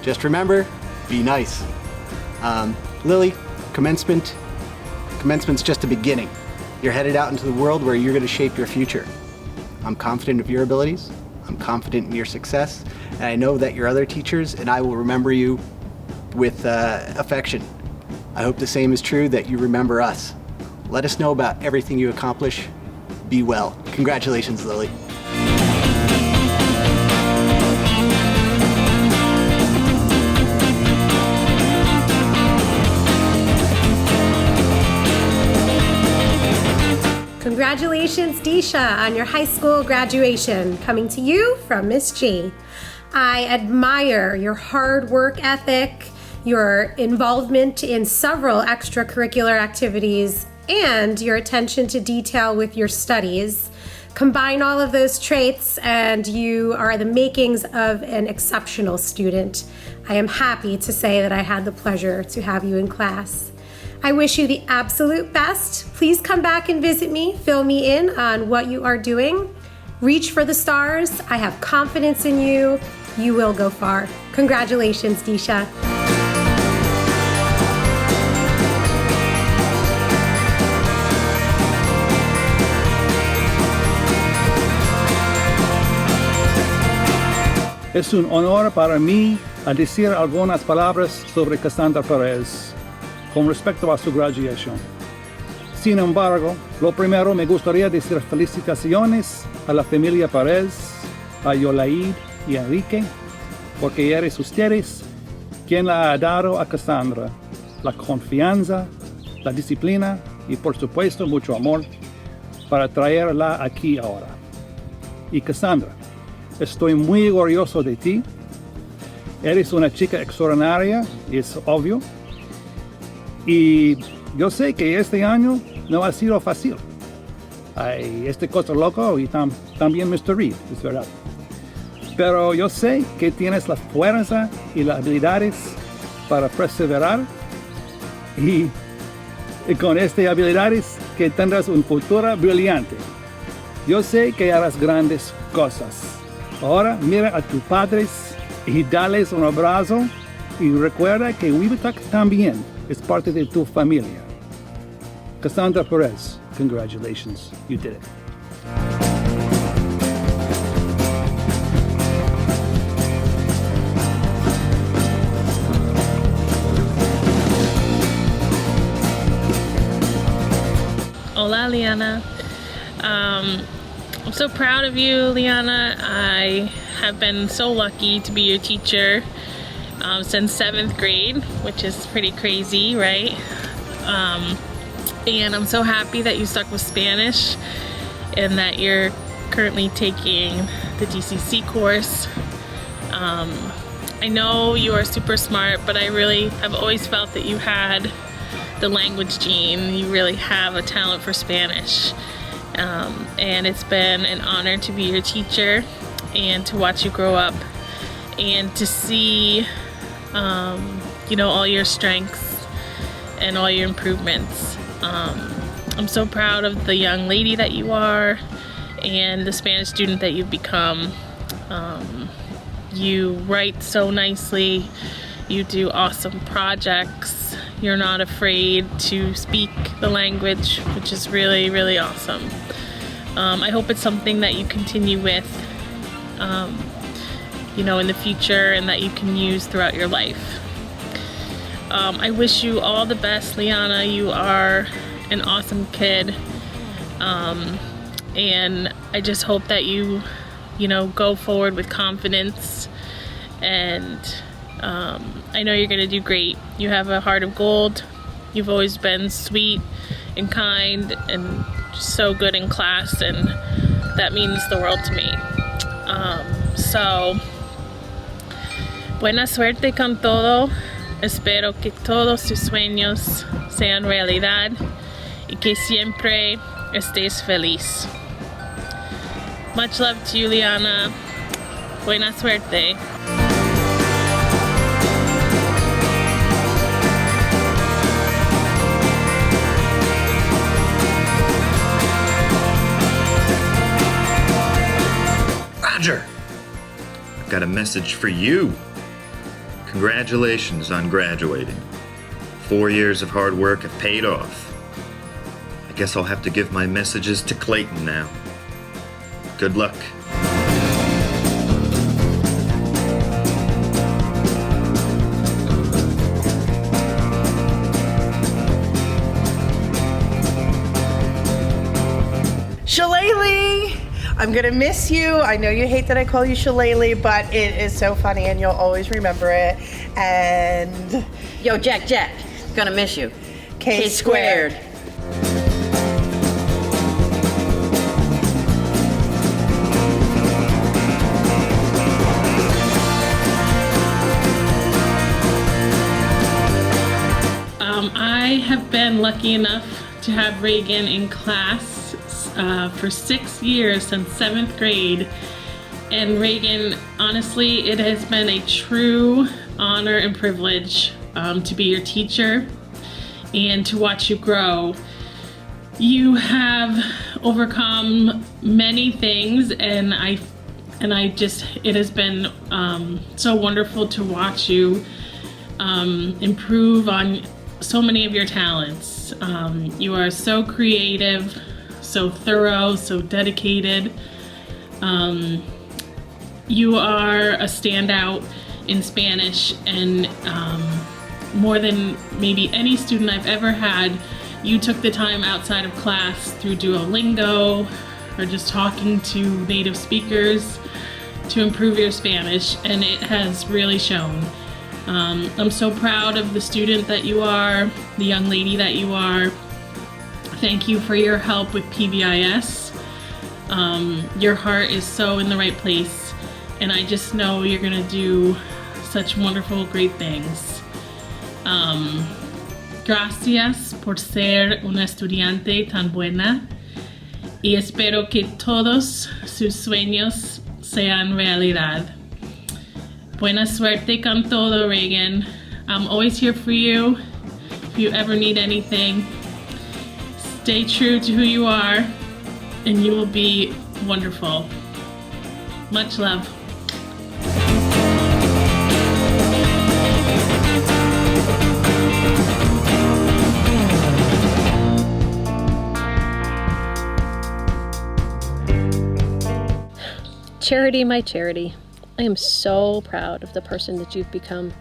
S3: Just remember, be nice. Lily, commencement's just a beginning. You're headed out into the world where you're going to shape your future. I'm confident of your abilities. I'm confident in your success. And I know that your other teachers and I will remember you with affection. I hope the same is true, that you remember us. Let us know about everything you accomplish. Be well. Congratulations, Lily.
S24: Congratulations, Disha, on your high school graduation. Coming to you from Miss G. I admire your hard work ethic, your involvement in several extracurricular activities, and your attention to detail with your studies. Combine all of those traits and you are the makings of an exceptional student. I am happy to say that I had the pleasure to have you in class. I wish you the absolute best. Please come back and visit me, fill me in on what you are doing. Reach for the stars. I have confidence in you. You will go far. Congratulations, Disha.
S15: Es un honor para mí a decir algunas palabras sobre Cassandra Perez con respecto a su graduación. Sin embargo, lo primero me gustaría decir felicitaciones a la familia Perez, a Yolaid y Enrique, porque eres ustedes quien la ha dado a Cassandra la confianza, la disciplina y por supuesto mucho amor para traerla aquí ahora. Y Cassandra, estoy muy orgulloso de ti. Eres una chica extraordinaria, es obvio. Y yo sé que este año no ha sido fácil. Hay este cosa loco y también Mr. Reed, es verdad. Pero yo sé que tienes la fuerza y las habilidades para perseverar y con estas habilidades que tendrás un futuro brillante. Yo sé que harás grandes cosas. Ahora mira a tus padres y dales un abrazo y recuerda que Webutuck también es parte de tu familia. Cassandra Perez, congratulations, you did it.
S16: Hola, Liana. I'm so proud of you, Liana. I have been so lucky to be your teacher since 7th grade, which is pretty crazy, right? And I'm so happy that you stuck with Spanish and that you're currently taking the DCC course. I know you are super smart, but I really have always felt that you had the language gene. You really have a talent for Spanish. And it's been an honor to be your teacher and to watch you grow up and to see all your strengths and all your improvements. I'm so proud of the young lady that you are and the Spanish student that you've become. You write so nicely, you do awesome projects, you're not afraid to speak the language, which is really, really awesome. I hope it's something that you continue with in the future and that you can use throughout your life. I wish you all the best, Liana. You are an awesome kid. And I just hope that you go forward with confidence. And I know you're going to do great. You have a heart of gold. You've always been sweet and kind and just so good in class, and that means the world to me. So, buena suerte con todo. Espero que todos tus sueños sean realidad y que siempre estés feliz. Much love to you, Liana. Buena suerte.
S7: Roger, I've got a message for you. Congratulations on graduating. 4 years of hard work have paid off. I guess I'll have to give my messages to Clayton now. Good luck.
S2: Shillelagh, I'm gonna miss you. I know you hate that I call you Shillelagh, but it is so funny and you'll always remember it. And
S8: yo, Jack, gonna miss you.
S2: K squared.
S16: I have been lucky enough to have Reagan in class for 6 years, since 7th grade. And Reagan, honestly, it has been a true honor and privilege to be your teacher and to watch you grow. You have overcome many things, and it has been so wonderful to watch you improve on so many of your talents. You are so creative, so thorough, so dedicated. You are a standout in Spanish, and more than maybe any student I've ever had, you took the time outside of class through Duolingo or just talking to native speakers to improve your Spanish, and it has really shown. I'm so proud of the student that you are, the young lady that you are. Thank you for your help with PBIS. Your heart is so in the right place, and I just know you're gonna do such wonderful, great things. Gracias por ser una estudiante tan buena, y espero que todos sus sueños sean realidad. Buena suerte con todo, Reagan. I'm always here for you if you ever need anything. Stay true to who you are, and you will be wonderful. Much love.
S5: Charity, my charity. I am so proud of the person that you've become.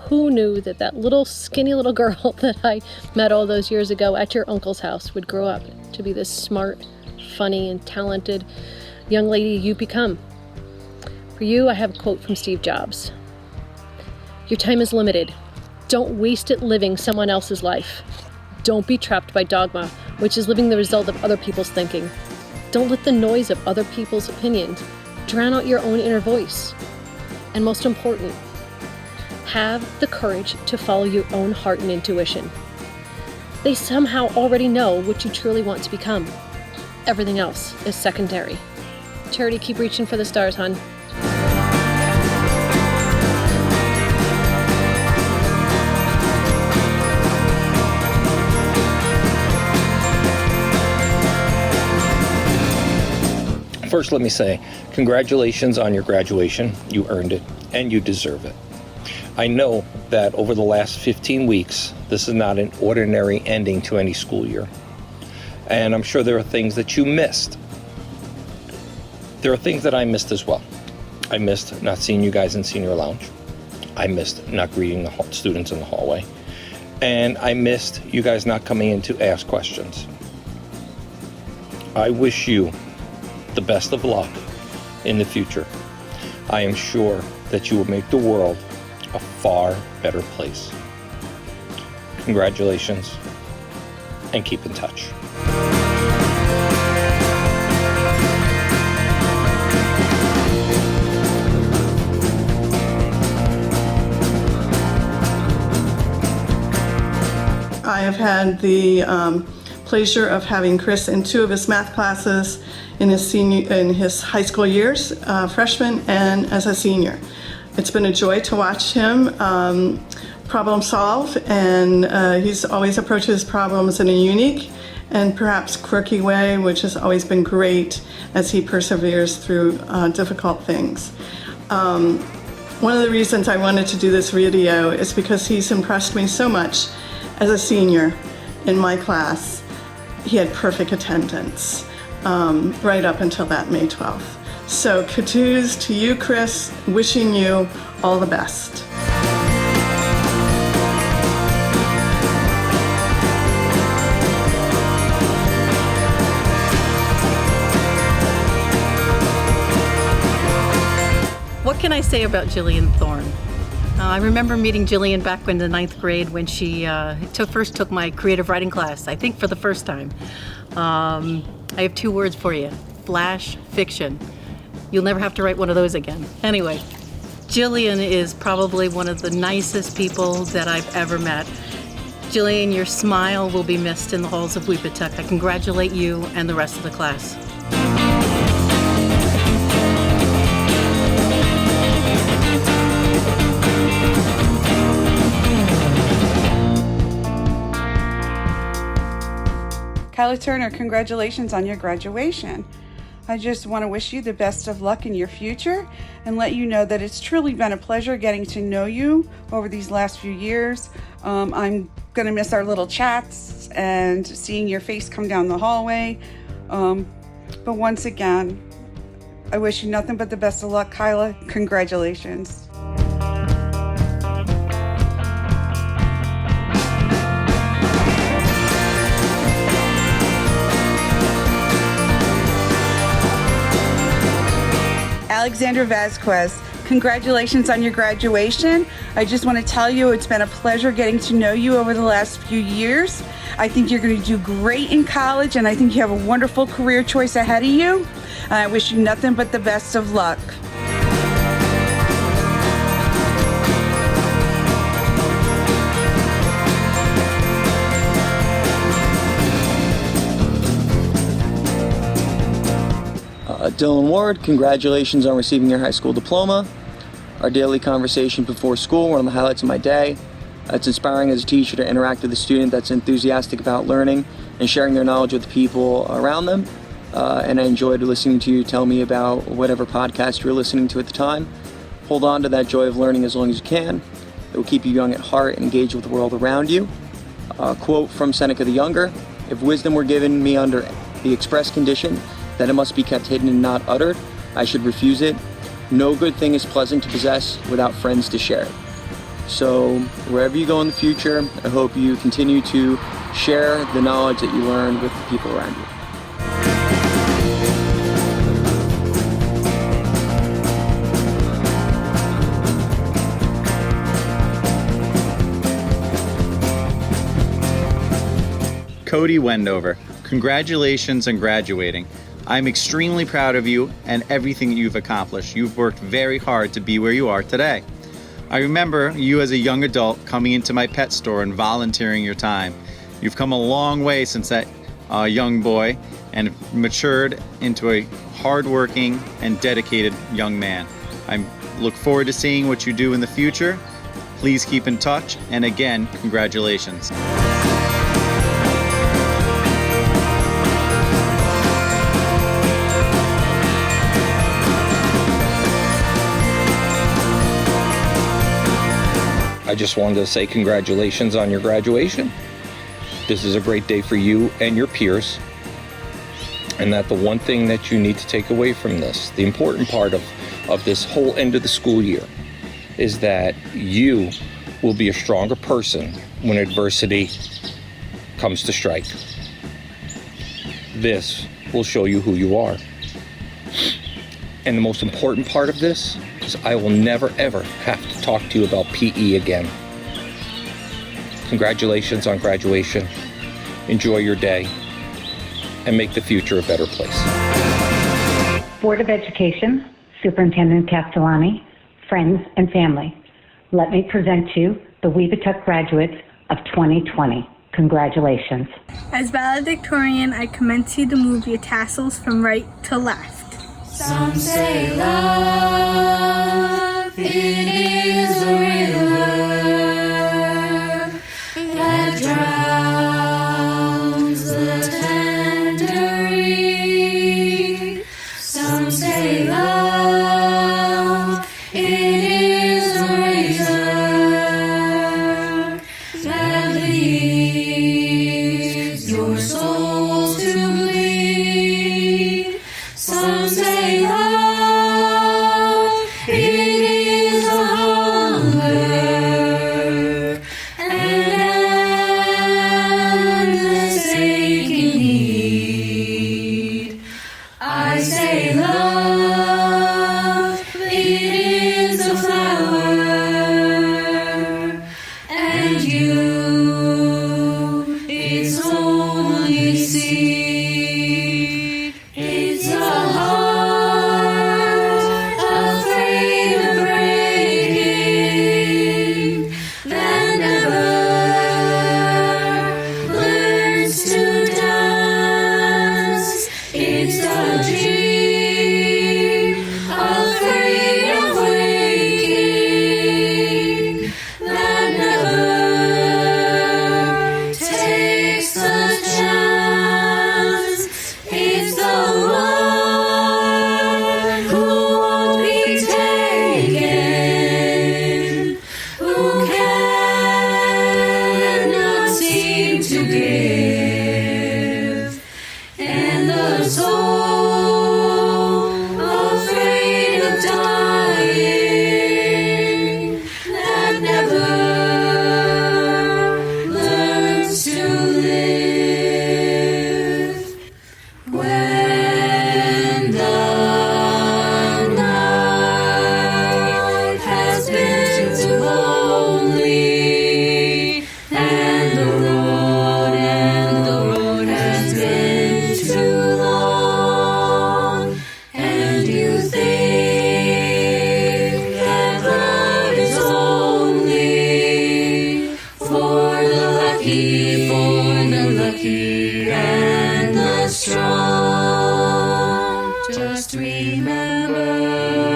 S5: Who knew that that little skinny little girl that I met all those years ago at your uncle's house would grow up to be this smart, funny, and talented young lady you've become? For you, I have a quote from Steve Jobs. Your time is limited. Don't waste it living someone else's life. Don't be trapped by dogma, which is living the result of other people's thinking. Don't let the noise of other people's opinions drown out your own inner voice. And most important, have the courage to follow your own heart and intuition. They somehow already know what you truly want to become. Everything else is secondary. Charity, keep reaching for the stars, hon.
S9: First, let me say, congratulations on your graduation. You earned it, and you deserve it. I know that over the last 15 weeks, this is not an ordinary ending to any school year. And I'm sure there are things that you missed. There are things that I missed as well. I missed not seeing you guys in senior lounge. I missed not greeting the students in the hallway. And I missed you guys not coming in to ask questions. I wish you the best of luck in the future. I am sure that you will make the world a far better place. Congratulations, and keep in touch.
S10: I have had the pleasure of having Chris in 2 of his math classes in his high school years, freshman and as a senior. It's been a joy to watch him problem solve, and he's always approached his problems in a unique and perhaps quirky way, which has always been great as he perseveres through difficult things. One of the reasons I wanted to do this video is because he's impressed me so much as a senior in my class. he had perfect attendance right up until that May 12th. So kudos to you, Chris, wishing you all the best.
S19: What can I say about Jillian Thorne? I remember meeting Jillian back in the 9th grade when she first took my creative writing class, I think for the first time. I have 2 words for you: flash fiction. You'll never have to write one of those again. Anyway, Jillian is probably one of the nicest people that I've ever met. Jillian, your smile will be missed in the halls of Webutuck. I congratulate you and the rest of the class.
S11: Kyla Turner, congratulations on your graduation. I just want to wish you the best of luck in your future and let you know that it's truly been a pleasure getting to know you over these last few years. I'm going to miss our little chats and seeing your face come down the hallway. But once again, I wish you nothing but the best of luck, Kyla. Congratulations. Alexandra Vasquez, congratulations on your graduation. I just want to tell you it's been a pleasure getting to know you over the last few years. I think you're going to do great in college, and I think you have a wonderful career choice ahead of you. And I wish you nothing but the best of luck.
S21: Dylan Ward, congratulations on receiving your high school diploma. Our daily conversation before school, one of the highlights of my day. It's inspiring as a teacher to interact with a student that's enthusiastic about learning and sharing their knowledge with the people around them. And I enjoyed listening to you tell me about whatever podcast you were listening to at the time. Hold on to that joy of learning as long as you can. It will keep you young at heart and engaged with the world around you. Quote from Seneca the Younger: "If wisdom were given me under the express condition that it must be kept hidden and not uttered, I should refuse it. No good thing is pleasant to possess without friends to share it." So wherever you go in the future, I hope you continue to share the knowledge that you learned with the people around you.
S6: Cody Wendover, congratulations on graduating. I'm extremely proud of you and everything that you've accomplished. You've worked very hard to be where you are today. I remember you as a young adult coming into my pet store and volunteering your time. You've come a long way since that young boy and matured into a hardworking and dedicated young man. I look forward to seeing what you do in the future. Please keep in touch, and again, congratulations.
S9: I just wanted to say congratulations on your graduation. This is a great day for you and your peers. And that the one thing that you need to take away from this, the important part of this whole end of the school year, is that you will be a stronger person when adversity comes to strike. This will show you who you are. And the most important part of this is I will never ever have to talk to you about PE again. Congratulations on graduation. Enjoy your day and make the future a better place.
S12: Board of Education, Superintendent Castellani, friends and family, let me present to you the Webutuck graduates of 2020. Congratulations.
S14: As valedictorian, I commend you to move your tassels from right to left.
S17: Some say love, it is a river that drowns the tender reed. Some say love, it is a razor that leaves your soul Some say love, it is a hunger, and endless aching need. I say love, it is a flower, and you, its only seed. It's a heart afraid of breaking, that never learns to dance. It's a dream afraid of waking, that never takes a chance. It's the one who won't be taken, who cannot seem to give, and the soul afraid of dying, that never learns to live. When the night has been too lonely, and the road has been too long, and you think that love is only for the lucky and the strong. Just remember